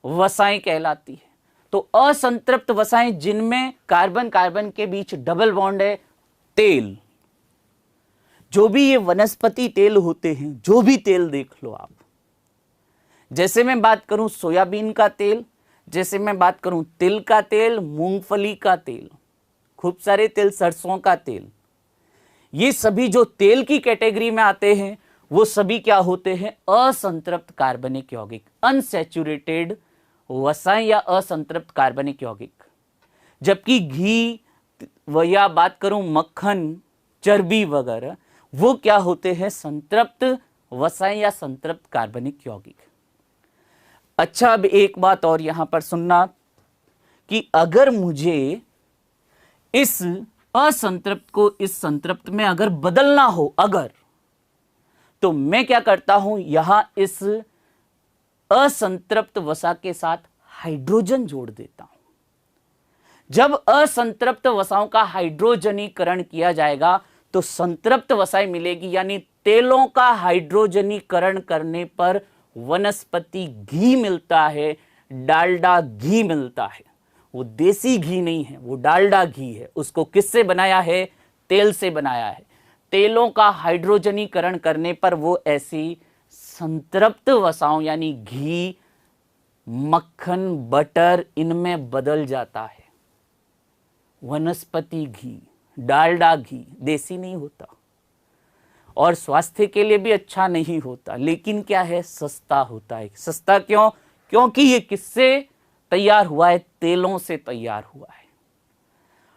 वसाएं कहलाती है। तो असंतृप्त वसाएं जिनमें कार्बन कार्बन के बीच डबल बॉन्ड है, तेल, जो भी ये वनस्पति तेल होते हैं, जो भी तेल देख लो आप, जैसे मैं बात करूं सोयाबीन का तेल, जैसे मैं बात करूं तिल का तेल, मूंगफली का तेल, खूब सारे तेल, सरसों का तेल, ये सभी जो तेल की कैटेगरी में आते हैं वो सभी क्या होते हैं, असंतृप्त कार्बनिक यौगिक, अनसैचुरेटेड वसाएं या असंतृप्त कार्बनिक यौगिक। जबकि घी या बात करूं मक्खन, चर्बी वगैरह, वो क्या होते हैं, संतृप्त वसाएं या संतृप्त कार्बनिक यौगिक। अच्छा, अब एक बात और यहां पर सुनना कि अगर मुझे इस असंतृप्त को इस संतृप्त में अगर बदलना हो, अगर, तो मैं क्या करता हूं, यहां इस असंतृप्त वसा के साथ हाइड्रोजन जोड़ देता हूं। जब असंतृप्त वसाओं का हाइड्रोजनीकरण किया जाएगा तो संतृप्त वसाएं मिलेगी, यानी तेलों का हाइड्रोजनीकरण करने पर वनस्पति घी मिलता है, डालडा घी मिलता है। वो देसी घी नहीं है, वो डालडा घी है। उसको किससे बनाया है, तेल से बनाया है। तेलों का हाइड्रोजनीकरण करने पर वो ऐसी संतृप्त वसाओं यानी घी, मक्खन, बटर, इनमें बदल जाता है। वनस्पति घी, डालडा घी, देसी नहीं होता और स्वास्थ्य के लिए भी अच्छा नहीं होता, लेकिन क्या है, सस्ता होता है। सस्ता क्यों? क्योंकि ये किससे तैयार हुआ है, तेलों से तैयार हुआ है।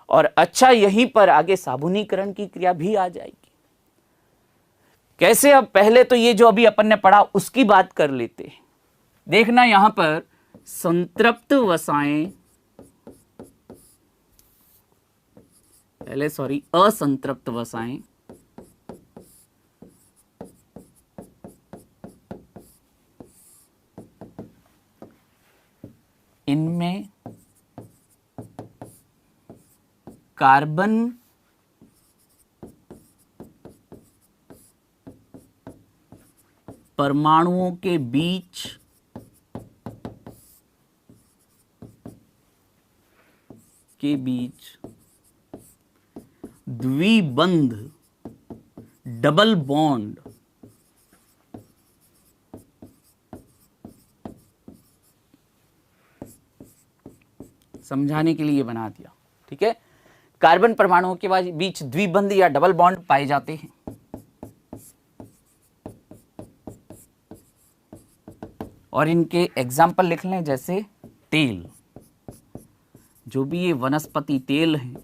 और अच्छा, यहीं पर आगे साबुनीकरण की क्रिया भी आ जाएगी। कैसे? अब पहले तो ये जो अभी अपन ने पढ़ा उसकी बात कर लेते हैं। देखना यहां पर संतृप्त वसाएं, असंतृप्त वसाएं इनमें कार्बन परमाणुओं के बीच द्विबंध, डबल बॉन्ड समझाने के लिए बना दिया, ठीक है। कार्बन परमाणुओं के बीच द्विबंध या डबल बॉन्ड पाए जाते हैं। और इनके एग्जाम्पल लिख लें, जैसे तेल, जो भी ये वनस्पति तेल है,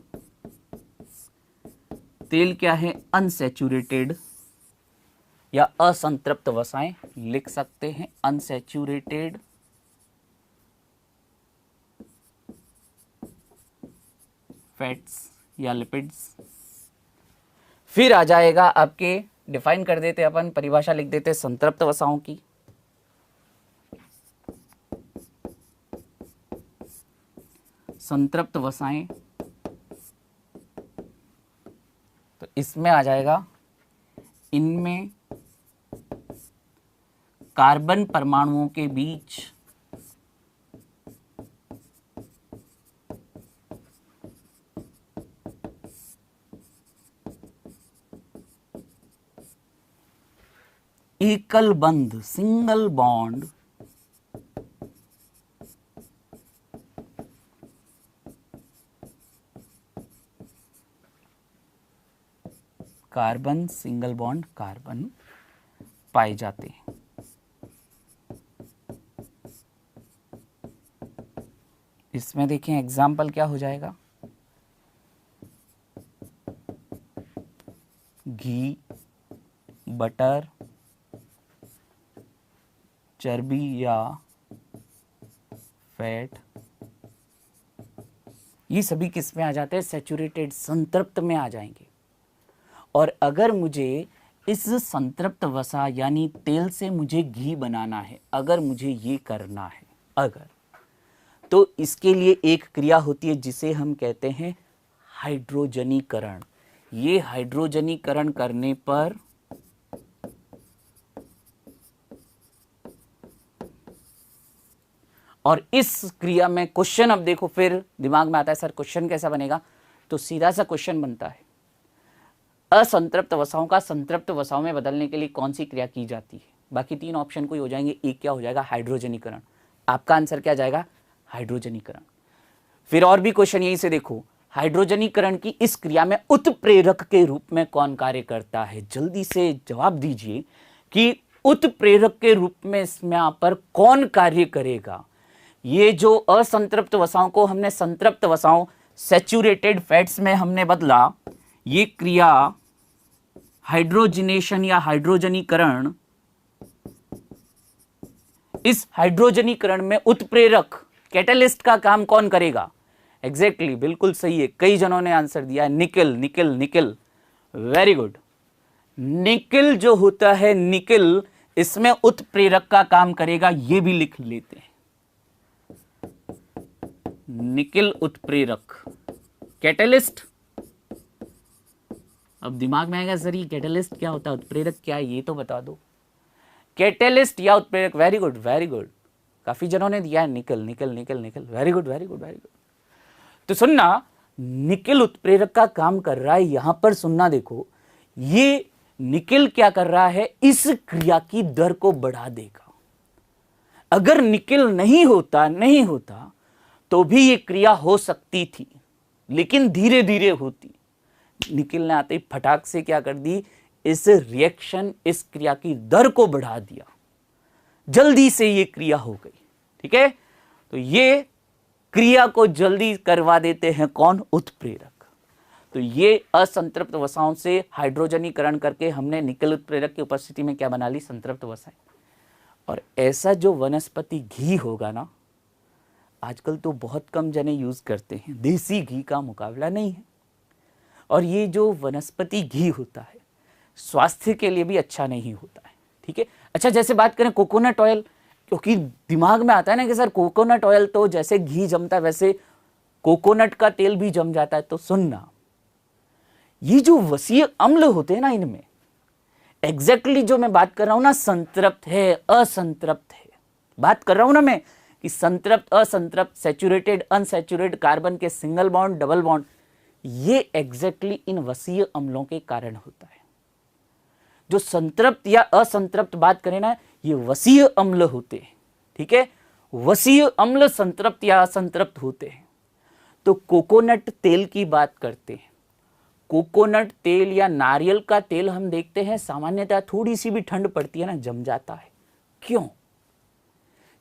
तेल क्या है, अनसैचुरेटेड या असंतृप्त वसाएं लिख सकते हैं, अनसैचुरेटेड फैट्स या लिपिड्स। फिर आ जाएगा आपके, डिफाइन कर देते अपन, परिभाषा लिख देते संतृप्त वसाओं की। संतृप्त वसाएं, तो इसमें आ जाएगा, इनमें कार्बन परमाणुओं के बीच एकल बंध, single bond carbon, single bond carbon पाए जाते हैं। इसमें देखें एग्जाम्पल क्या हो जाएगा, घी, बटर, चर्बी या फैट, ये सभी किस में आ जाते हैं, सैचुरेटेड, संतृप्त में आ जाएंगे। और अगर मुझे इस संतृप्त वसा यानी तेल से मुझे घी बनाना है, अगर मुझे ये करना है, अगर, तो इसके लिए एक क्रिया होती है जिसे हम कहते हैं हाइड्रोजनीकरण। ये हाइड्रोजनीकरण करने पर और इस क्रिया में क्वेश्चन, अब देखो फिर दिमाग में आता है सर क्वेश्चन कैसा बनेगा, तो सीधा सा क्वेश्चन बनता है, असंतृप्त वसाओं का संतृप्त वसाओं में बदलने के लिए कौन सी क्रिया की जाती है। बाकी तीन ऑप्शन कोई हो जाएंगे, एक क्या हो जाएगा, हाइड्रोजनीकरण। आपका आंसर क्या जाएगा, हाइड्रोजनीकरण। फिर और भी क्वेश्चन यहीं से देखो, हाइड्रोजनीकरण की इस क्रिया में उत्प्रेरक के रूप में कौन कार्य करता है। जल्दी से जवाब दीजिए कि उत्प्रेरक के रूप में इसमें यहां पर कौन कार्य करेगा। ये जो असंतृप्त वसाओं को हमने संतृप्त वसाओं, सैचुरेटेड फैट्स में हमने बदला, ये क्रिया हाइड्रोजनेशन या हाइड्रोजनीकरण, इस हाइड्रोजनीकरण में उत्प्रेरक, कैटलिस्ट का काम कौन करेगा। एग्जैक्टली, बिल्कुल सही है, कई जनों ने आंसर दिया है, निकिल, निकिल, निकिल, वेरी गुड। निकिल जो होता है, निकिल इसमें उत्प्रेरक का काम करेगा, ये भी लिख लेते हैं, निकिल उत्प्रेरक, कैटलिस्ट। अब दिमाग में आएगा सर ये कैटलिस्ट क्या होता है, उत्प्रेरक क्या है, ये तो बता दो। कैटलिस्ट या उत्प्रेरक, वेरी गुड, वेरी गुड, काफी जनों ने दिया है निकल, निकल, निकल, निकल, very good, very good, very good. तो सुनना, निकिल उत्प्रेरक का काम कर रहा है यहां पर, सुनना देखो, ये निकिल क्या कर रहा है, इस क्रिया की दर को बढ़ा देगा। अगर निकिल नहीं होता तो भी ये क्रिया हो सकती थी, लेकिन धीरे धीरे होती। निकिल ने आते ही फटाक से क्या कर दी, इस रिएक्शन, इस क्रिया की दर को बढ़ा दिया, जल्दी से ये क्रिया हो गई। ठीक है, तो ये क्रिया को जल्दी करवा देते हैं कौन, उत्प्रेरक। तो ये असंतृप्त वसाओं से हाइड्रोजनीकरण करके हमने निकिल उत्प्रेरक की उपस्थिति में क्या बना ली, संतृप्त वसाएं। और ऐसा जो वनस्पति घी होगा ना, आजकल तो बहुत कम जने यूज करते हैं, देसी घी का मुकाबला नहीं है। और ये जो वनस्पति घी होता है स्वास्थ्य के लिए भी अच्छा नहीं होता है। ठीक है, अच्छा जैसे बात करें कोकोनट ऑयल, क्योंकि दिमाग में आता है ना कि सर कोकोनट ऑयल तो जैसे घी जमता है वैसे कोकोनट का तेल भी जम जाता है। तो सुनना, ये जो वसीय अम्ल होते हैं ना, इनमें एग्जैक्टली जो मैं बात कर रहा हूं ना, संतृप्त है, असंतृप्त है, बात कर रहा हूं ना मैं कि संतृप्त, असंतृप्त, सैचुरेटेड, अनसैचुरेटेड, कार्बन के सिंगल बॉन्ड, डबल बॉन्ड, ये एग्जैक्टली इन वसीय अम्लों के कारण होता है। जो संतृप्त या असंतृप्त बात करें ना, ये वसीय अम्ल होते हैं। ठीक है, वसीय अम्ल संतृप्त या असंतृप्त होते हैं। तो कोकोनट तेल की बात करते हैं, कोकोनट तेल या नारियल का तेल हम देखते हैं सामान्यतः थोड़ी सी भी ठंड पड़ती है ना, जम जाता है। क्यों?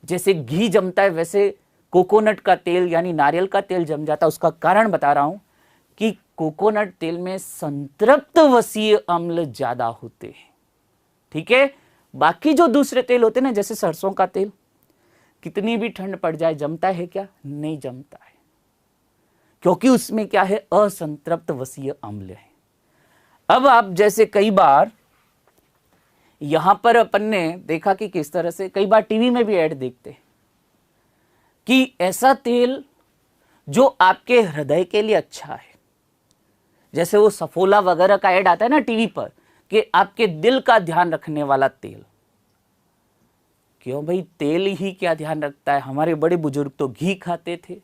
जैसे घी जमता है वैसे कोकोनट का तेल यानी नारियल का तेल जम जाता है। उसका कारण बता रहा हूं कि कोकोनट तेल में संतृप्त वसीय अम्ल ज्यादा होते हैं। ठीक है, बाकी जो दूसरे तेल होते हैं ना, जैसे सरसों का तेल, कितनी भी ठंड पड़ जाए जमता है क्या? नहीं जमता है, क्योंकि उसमें क्या है, असंतृप्त वसीय अम्ल है। अब आप जैसे कई बार यहां पर अपन ने देखा कि किस तरह से कई बार टीवी में भी ऐड देखते हैं कि ऐसा तेल जो आपके हृदय के लिए अच्छा है। जैसे वो सफोला वगैरह का ऐड आता है ना टीवी पर कि आपके दिल का ध्यान रखने वाला तेल। क्यों भाई, तेल ही क्या ध्यान रखता है? हमारे बड़े बुजुर्ग तो घी खाते थे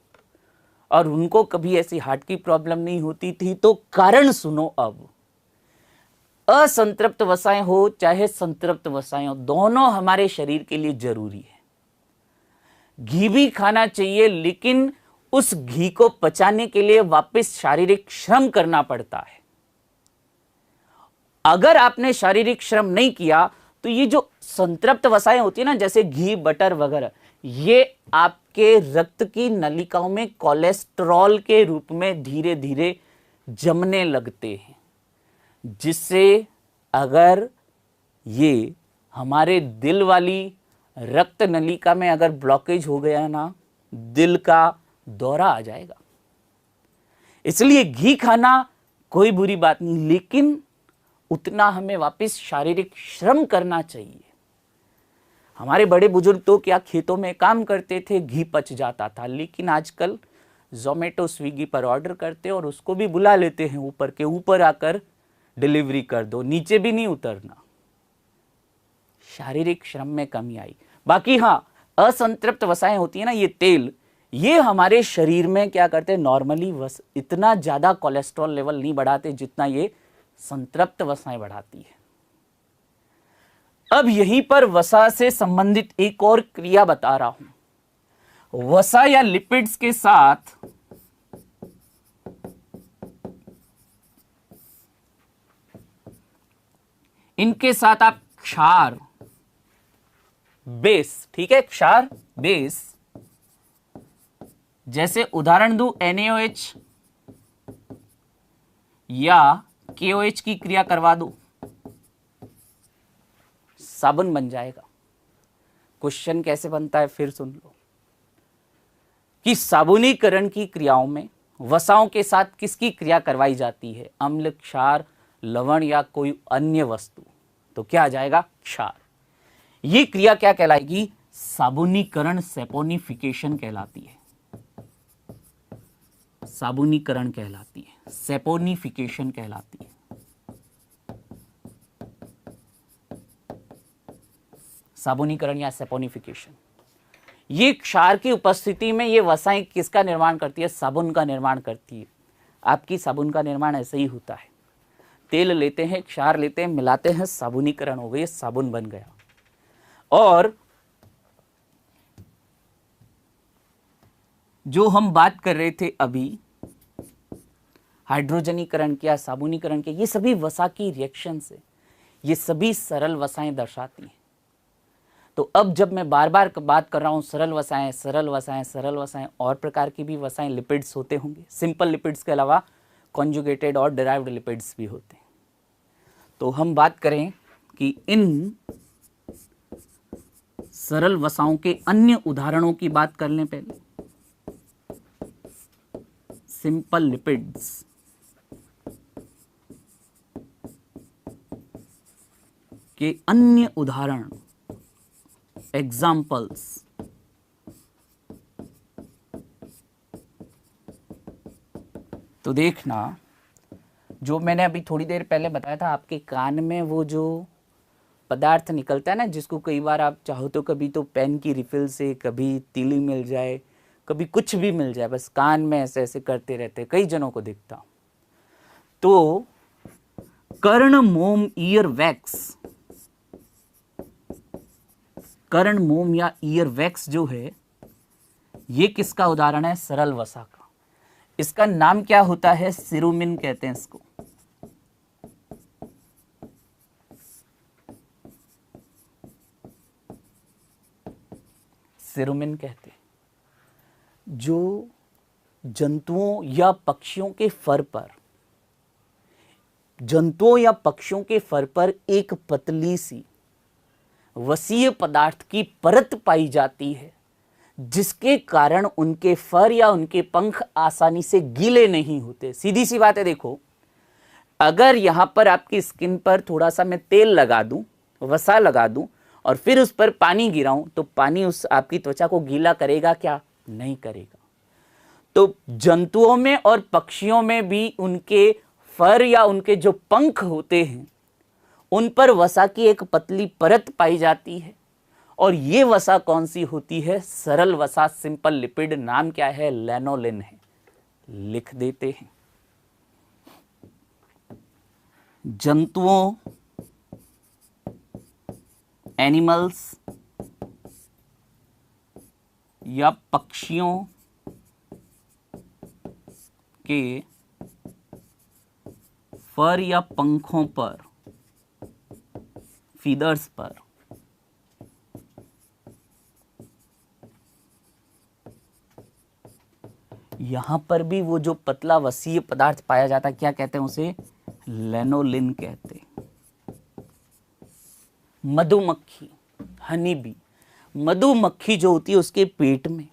और उनको कभी ऐसी हार्ट की प्रॉब्लम नहीं होती थी। तो कारण सुनो, अब असंतृप्त वसाएं हो चाहे संतृप्त वसाएं हो, दोनों हमारे शरीर के लिए जरूरी है। घी भी खाना चाहिए, लेकिन उस घी को पचाने के लिए वापस शारीरिक श्रम करना पड़ता है। अगर आपने शारीरिक श्रम नहीं किया तो ये जो संतृप्त वसाएं होती है ना, जैसे घी, बटर वगैरह, ये आपके रक्त की नलिकाओं में कोलेस्ट्रॉल के रूप में धीरे धीरे जमने लगते हैं, जिससे अगर ये हमारे दिल वाली रक्त नलिका में अगर ब्लॉकेज हो गया ना, दिल का दौरा आ जाएगा। इसलिए घी खाना कोई बुरी बात नहीं, लेकिन उतना हमें वापस शारीरिक श्रम करना चाहिए। हमारे बड़े बुजुर्ग तो क्या खेतों में काम करते थे, घी पच जाता था, लेकिन आजकल जोमेटो स्विगी पर ऑर्डर करते और उसको भी बुला लेते हैं ऊपर के ऊपर आकर डिलीवरी कर दो, नीचे भी नहीं उतरना। शारीरिक श्रम में कमी आई। बाकी हाँ, असंतृप्त वसाएं होती है ना, ये तेल, ये हमारे शरीर में क्या करते हैं, नॉर्मली इतना ज्यादा कोलेस्ट्रॉल लेवल नहीं बढ़ाते जितना ये संतृप्त वसाएं बढ़ाती है। अब यहीं पर वसा से संबंधित एक और क्रिया बता रहा हूं। वसा या लिपिड्स के साथ इनके साथ आप क्षार, बेस, ठीक है, क्षार बेस, जैसे उदाहरण दूं NaOH या KOH की क्रिया करवा दो, साबुन बन जाएगा। क्वेश्चन कैसे बनता है फिर सुन लो कि साबुनीकरण की क्रियाओं में वसाओं के साथ किसकी क्रिया करवाई जाती है, अम्ल, क्षार, लवण या कोई अन्य वस्तु, तो क्या आ जाएगा, क्षार। ये क्रिया क्या कहलाएगी, साबुनीकरण, सेपोनिफिकेशन कहलाती है। साबुनीकरण कहलाती है, सेपोनिफिकेशन कहलाती है। साबुनीकरण या सेपोनिफिकेशन, ये क्षार की उपस्थिति में ये वसाएं किसका निर्माण करती है, साबुन का निर्माण करती है। आपकी साबुन का निर्माण ऐसे ही होता है, तेल लेते हैं, क्षार लेते हैं, मिलाते हैं, साबुनीकरण हो गई, साबुन बन गया। और जो हम बात कर रहे थे अभी, हाइड्रोजनीकरण किया, साबुनीकरण किया, ये सभी वसा की रिएक्शन से, ये सभी सरल वसाएं दर्शाती हैं। तो अब जब मैं बार बार बात कर रहा हूं सरल वसाएं, सरल वसाएं, सरल वसाएं, और प्रकार की भी वसाएं, लिपिड्स होते होंगे, सिंपल लिपिड्स के अलावा कॉन्जुगेटेड और डिराइव्ड लिपिड्स भी होते हैं। तो हम बात करें कि इन सरल वसाओं के अन्य उदाहरणों की बात कर लें पहले। सिंपल लिपिड्स, के अन्य उदाहरण, एग्जाम्पल्स, तो देखना, जो मैंने अभी थोड़ी देर पहले बताया था, आपके कान में वो जो पदार्थ निकलता है ना, जिसको कई बार आप चाहो तो कभी तो पेन की रिफिल से, कभी तीली मिल जाए, कभी कुछ भी मिल जाए, बस कान में ऐसे ऐसे करते रहते, कई जनों को दिखता। तो कर्ण मोम, ईयर वैक्स, कर्ण मोम या ईयर वैक्स जो है, ये किसका उदाहरण है, सरल वसा का। इसका नाम क्या होता है, सिरुमिन कहते हैं इसको। सिरुमिन कहते हैं। जो जंतुओं या पक्षियों के फर पर, जंतुओं या पक्षियों के फर पर एक पतली सी वसीय पदार्थ की परत पाई जाती है, जिसके कारण उनके फर या उनके पंख आसानी से गीले नहीं होते। सीधी सी बात है, देखो, अगर यहां पर आपकी स्किन पर थोड़ा सा मैं तेल लगा दूं, वसा लगा दूं, और फिर उस पर पानी गिराऊं, तो पानी उस आपकी त्वचा को गीला करेगा क्या, नहीं करेगा। तो जंतुओं में और पक्षियों में भी उनके फर या उनके जो पंख होते हैं उन पर वसा की एक पतली परत पाई जाती है। और ये वसा कौन सी होती है? सरल वसा, सिंपल लिपिड। नाम क्या है? लैनोलिन है। लिख देते हैं। जंतुओं, एनिमल्स या पक्षियों के फर या पंखों पर, फीदर्स पर यहां पर भी वो जो पतला वसीय पदार्थ पाया जाता है, क्या कहते हैं उसे? लैनोलिन कहते हैं। मधुमक्खी, हनी बी, मधुमक्खी जो होती है उसके पेट में,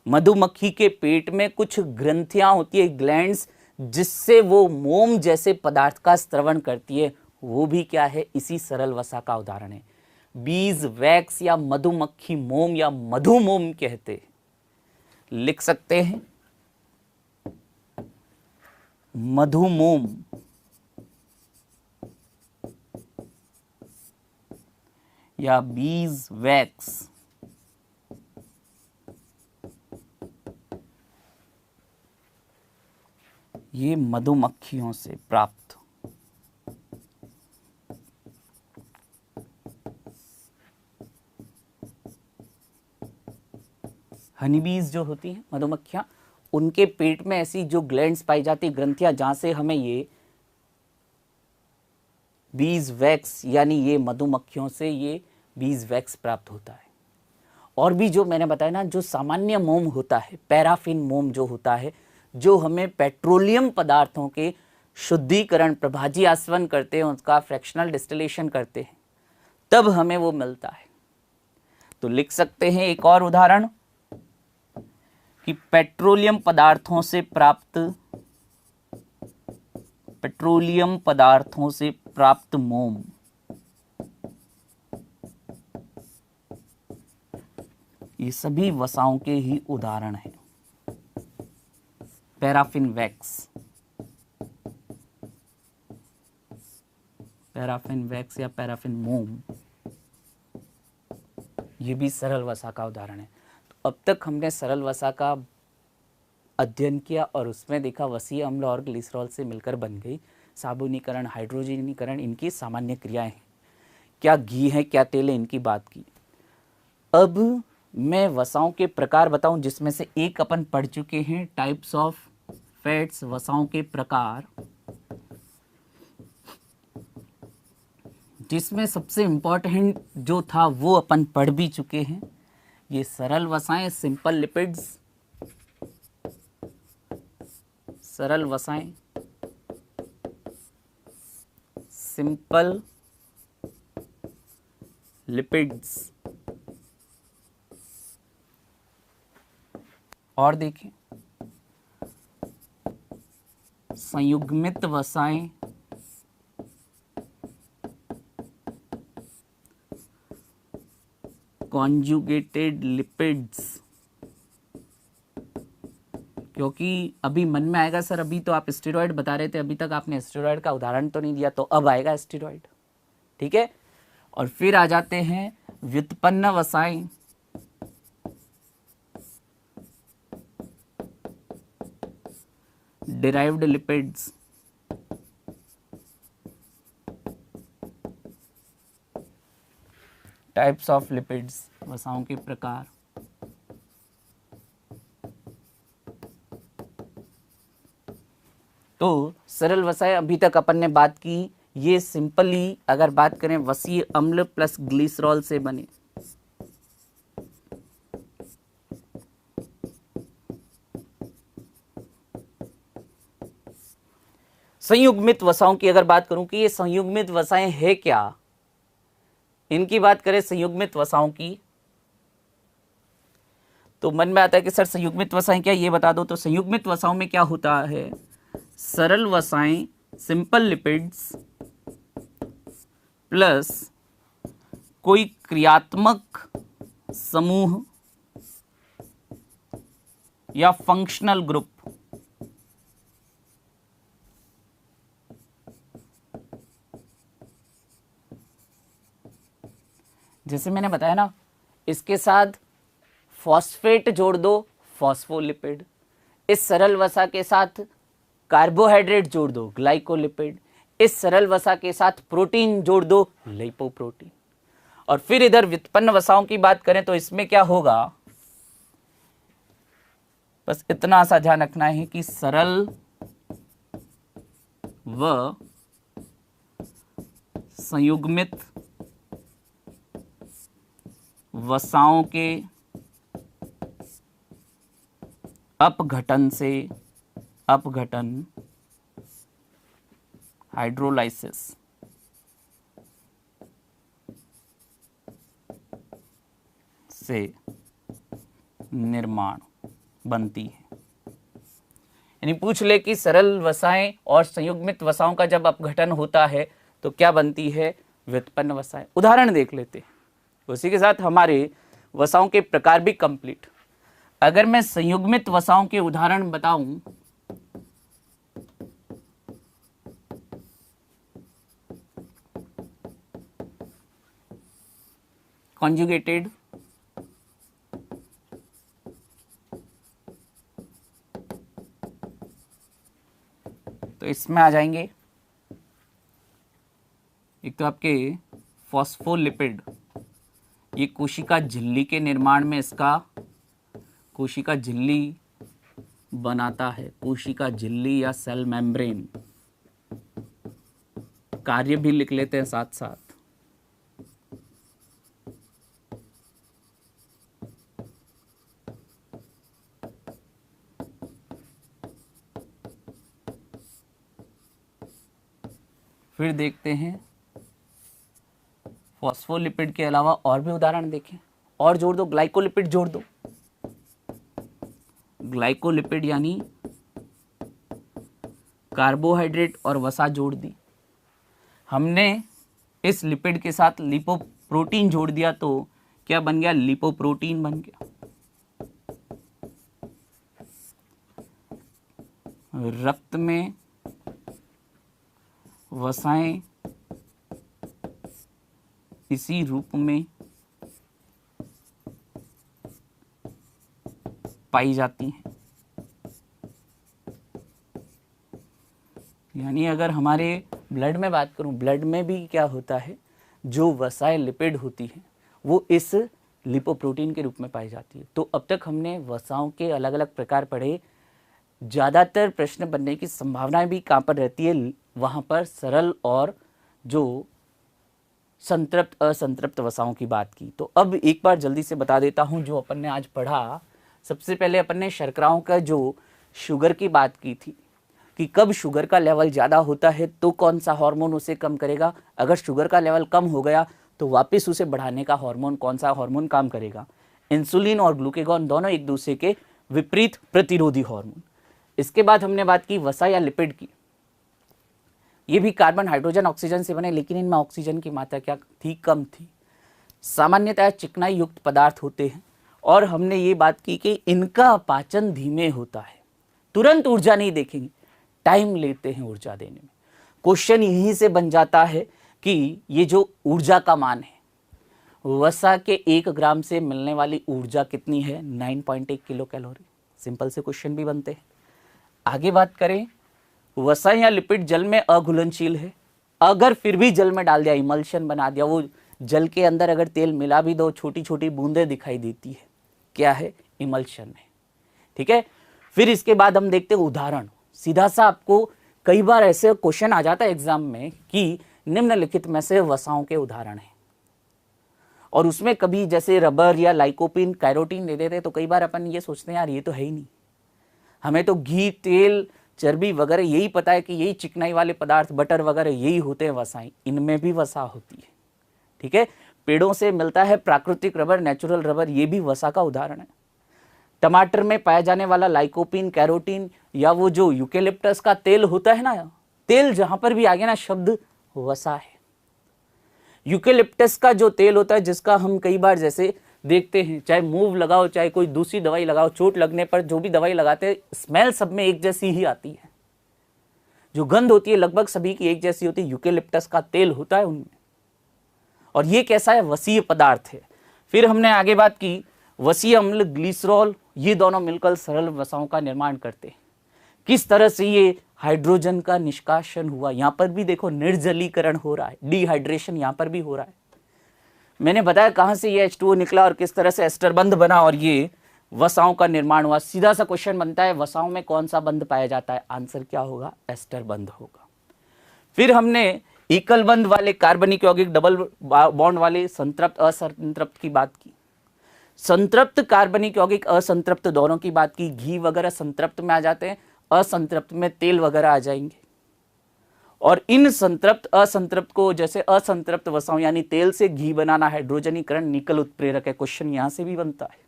मधुमक्खी के पेट में कुछ ग्रंथियां होती है, ग्लैंड्स, जिससे वो मोम जैसे पदार्थ का स्रवण करती है। वो भी क्या है? इसी सरल वसा का उदाहरण है। बीज वैक्स या मधुमक्खी मोम या मधुमोम कहते हैं। लिख सकते हैं मधुमोम या बीज वैक्स। ये मधुमक्खियों से प्राप्त हनीबीज जो होती हैं मधुमक्खियां, उनके पेट में ऐसी जो ग्लैंड्स पाई जाती, ग्रंथियां, जहां से हमें ये बीज वैक्स यानी ये मधुमक्खियों से ये बीज वैक्स प्राप्त होता है। और भी जो मैंने बताया ना, जो सामान्य मोम होता है, पैराफिन मोम जो होता है, जो हमें पेट्रोलियम पदार्थों के शुद्धिकरण, प्रभाजी आसवन करते हैं, उसका फ्रैक्शनल डिस्टिलेशन करते हैं, तब हमें वो मिलता है। तो लिख सकते हैं एक और उदाहरण कि पेट्रोलियम पदार्थों से प्राप्त मोम ये सभी वसाओं के ही उदाहरण हैं। पैराफिन वैक्स, पैराफिन वैक्स या पैराफिन मोम, ये भी सरल वसा का उदाहरण है। तो अब तक हमने सरल वसा का अध्ययन किया और उसमें देखा वसीय अम्ल और ग्लिसरॉल से मिलकर बन गई साबुनीकरण, हाइड्रोजनीकरण, इनकी सामान्य क्रियाएं हैं। क्या घी है, क्या तेल है, इनकी बात की। अब मैं वसाओं के प्रकार बताऊं, जिसमें से एक अपन पढ़ चुके हैं, टाइप्स ऑफ फैट्स, वसाओं के प्रकार, जिसमें सबसे इंपॉर्टेंट जो था वो अपन पढ़ भी चुके हैं। ये सरल वसाएं, सिंपल लिपिड्स, सरल वसाएं, सिंपल लिपिड्स। और देखें संयुग्मित वसाएं, कॉन्जुगेटेड लिपिड्स। क्योंकि अभी मन में आएगा सर अभी तो आप स्टेरॉइड बता रहे थे, अभी तक आपने स्टेरॉइड का उदाहरण तो नहीं दिया, तो अब आएगा स्टेरॉइड, ठीक है। और फिर आ जाते हैं व्युत्पन्न वसाएं, derived lipids, types of lipids, वसाओं के प्रकार। तो सरल वसाएं अभी तक अपन ने बात की, ये सिंपली अगर बात करें वसीय अम्ल प्लस ग्लिसरॉल से बने। संयुग्मित वसाओं की अगर बात करूं कि ये संयुग्मित वसाएं है क्या, इनकी बात करें संयुग्मित वसाओं की, तो मन में आता है कि सर संयुग्मित वसाएं क्या, ये बता दो। तो संयुग्मित वसाओं में क्या होता है? सरल वसाएं, सिंपल लिपिड्स प्लस कोई क्रियात्मक समूह या फंक्शनल ग्रुप। जैसे मैंने बताया ना, इसके साथ फॉस्फेट जोड़ दो, फॉस्फोलिपिड। इस सरल वसा के साथ कार्बोहाइड्रेट जोड़ दो, ग्लाइकोलिपिड। इस सरल वसा के साथ प्रोटीन जोड़ दो, लिपोप्रोटीन। और फिर इधर व्युत्पन्न वसाओं की बात करें तो इसमें क्या होगा, बस इतना सा ध्यान रखना है कि सरल व संयुग्मित वसाओं के अपघटन हाइड्रोलाइसिस से निर्माण बनती है। यानी पूछ ले कि सरल वसाएं और संयुग्मित वसाओं का जब अपघटन होता है तो क्या बनती है, व्युत्पन्न वसाएं। उदाहरण देख लेते हैं, उसी के साथ हमारे वसाओं के प्रकार भी कंप्लीट। अगर मैं संयुग्मित वसाओं के उदाहरण बताऊं, कॉन्जुगेटेड, तो इसमें आ जाएंगे एक तो आपके फॉस्फोलिपिड। ये कोशिका झिल्ली के निर्माण में इसका कोशिका झिल्ली बनाता है, कोशिका झिल्ली या सेल मेम्ब्रेन। कार्य भी लिख लेते हैं साथ साथ। फिर देखते हैं फॉस्फोलिपिड के अलावा और भी उदाहरण देखें, और जोड़ दो, ग्लाइकोलिपिड जोड़ दो। ग्लाइकोलिपिड यानी कार्बोहाइड्रेट और वसा जोड़ दी। हमने इस लिपिड के साथ लिपोप्रोटीन जोड़ दिया तो क्या बन गया, लिपोप्रोटीन बन गया। रक्त में वसाएं इसी रूप में पाई जाती हैं। यानी अगर हमारे ब्लड में बात करूं, ब्लड में भी क्या होता है, जो वसाएं लिपिड होती हैं वो इस लिपोप्रोटीन के रूप में पाई जाती है। तो अब तक हमने वसाओं के अलग अलग प्रकार पढ़े। ज़्यादातर प्रश्न बनने की संभावनाएं भी कहाँ पर रहती है, वहाँ पर सरल और जो संतृप्त असंतृप्त वसाओं की बात की। तो अब एक बार जल्दी से बता देता हूँ जो अपन ने आज पढ़ा। सबसे पहले अपन ने शर्कराओं का जो शुगर की बात की थी कि कब शुगर का लेवल ज़्यादा होता है तो कौन सा हार्मोन उसे कम करेगा, अगर शुगर का लेवल कम हो गया तो वापस उसे बढ़ाने का हार्मोन कौन सा हार्मोन काम करेगा। इंसुलिन और ग्लूकेगॉन दोनों एक दूसरे के विपरीत प्रतिरोधी हार्मोन। इसके बाद हमने बात की वसा या लिपिड की। ये भी कार्बन, हाइड्रोजन, ऑक्सीजन से बने, लेकिन इनमें ऑक्सीजन की मात्रा क्या थी, कम थी। सामान्यतः चिकनाई युक्त पदार्थ होते हैं और हमने ये बात की कि इनका पाचन धीमे होता है, तुरंत ऊर्जा नहीं देखेंगे, टाइम लेते हैं ऊर्जा देने में। क्वेश्चन यहीं से बन जाता है कि ये जो ऊर्जा का मान है, वसा के 1 ग्राम से मिलने वाली ऊर्जा कितनी है, 9.1 किलो कैलोरी। सिंपल से क्वेश्चन भी बनते हैं। आगे बात करें, वसा या लिपिड जल में अघुलनशील है, अगर फिर भी जल में डाल दिया, इमल्शन बना दिया, वो जल के अंदर अगर तेल मिला भी दो, छोटी छोटी बूंदें दिखाई देती है, क्या है, इमल्शन है। ठीक है। फिर इसके बाद हम देखते हैं उदाहरण। सीधा सा आपको कई बार ऐसे क्वेश्चन आ जाता है एग्जाम में कि निम्नलिखित में से वसाओं के उदाहरण हैं, और उसमें कभी जैसे रबर या लाइकोपिन, कैरोटीन दे देते तो कई बार अपन ये सोचते हैं यार ये तो है ही नहीं, हमें तो घी, तेल, चर्बी वगैरह यही पता है कि यही चिकनाई वाले पदार्थ, बटर वगैरह यही होते हैं वसाएं। इनमें भी वसा होती है। ठीक है। पेड़ों से मिलता है प्राकृतिक रबर, नेचुरल रबर, ये भी वसा का उदाहरण है। टमाटर में पाया जाने वाला लाइकोपिन, कैरोटीन या वो जो यूकेलिप्टस का तेल होता है ना, तेल जहां पर भी आ गया ना शब्द, वसा है। यूकेलिप्टस का जो तेल होता है जिसका हम कई बार जैसे देखते हैं, चाहे मूव लगाओ चाहे कोई दूसरी दवाई लगाओ, चोट लगने पर जो भी दवाई लगाते हैं स्मेल सब में एक जैसी ही आती है। जो गंध होती है लगभग सभी की एक जैसी होती है, यूकेलिप्टस का तेल होता है उनमें। और ये कैसा है, वसीय पदार्थ है। फिर हमने आगे बात की वसीय अम्ल, ग्लिसरॉल, ये दोनों मिलकर सरल वसाओं का निर्माण करते हैं। किस तरह से ये हाइड्रोजन का निष्कासन हुआ, यहाँ पर भी देखो निर्जलीकरण हो रहा है, डिहाइड्रेशन यहाँ पर भी हो रहा है। मैंने बताया कहाँ से ये H2O निकला और किस तरह से एस्टर बंध बना और ये वसाओं का निर्माण हुआ। सीधा सा क्वेश्चन बनता है वसाओं में कौन सा बंध पाया जाता है, आंसर क्या होगा, एस्टर बंध होगा। फिर हमने एकल बंध वाले कार्बनिक यौगिक, डबल बॉन्ड वाले संतृप्त असंतृप्त की बात की, संतृप्त कार्बनिक यौगिक असंतृप्त दोनों की बात की। घी वगैरह संतृप्त में आ जाते हैं, असंतृप्त में तेल वगैरह आ जाएंगे। और इन संतृप्त असंतृप्त को, जैसे असंतृप्त वसाओं यानी तेल से घी बनाना, हाइड्रोजनीकरण निकल उत्प्रेरक है, क्वेश्चन यहां से भी बनता है।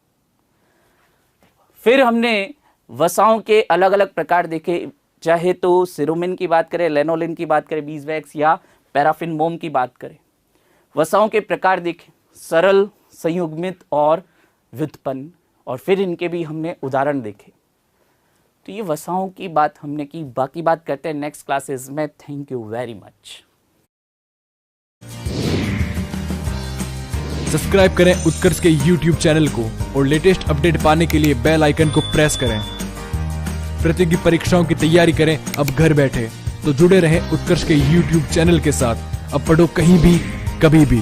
फिर हमने वसाओं के अलग अलग प्रकार देखे, चाहे तो सिरोमिन की बात करें, लेनोलिन की बात करें, बीजवैक्स या पैराफिन मोम की बात करें। वसाओं के प्रकार देखे, सरल, संयुग्मित और व्युत्पन्न, और फिर इनके भी हमने उदाहरण देखे। तो ये वसाओं की बात हमने की, बाकी बात करते हैं नेक्स्ट क्लासेस में। Thank you very much. Subscribe करें उत्कर्ष के YouTube चैनल को और लेटेस्ट अपडेट पाने के लिए बेल आइकन को प्रेस करें। प्रतियोगी परीक्षाओं की तैयारी करें अब घर बैठे, तो जुड़े रहें उत्कर्ष के YouTube चैनल के साथ। अब पढ़ो कहीं भी कभी भी।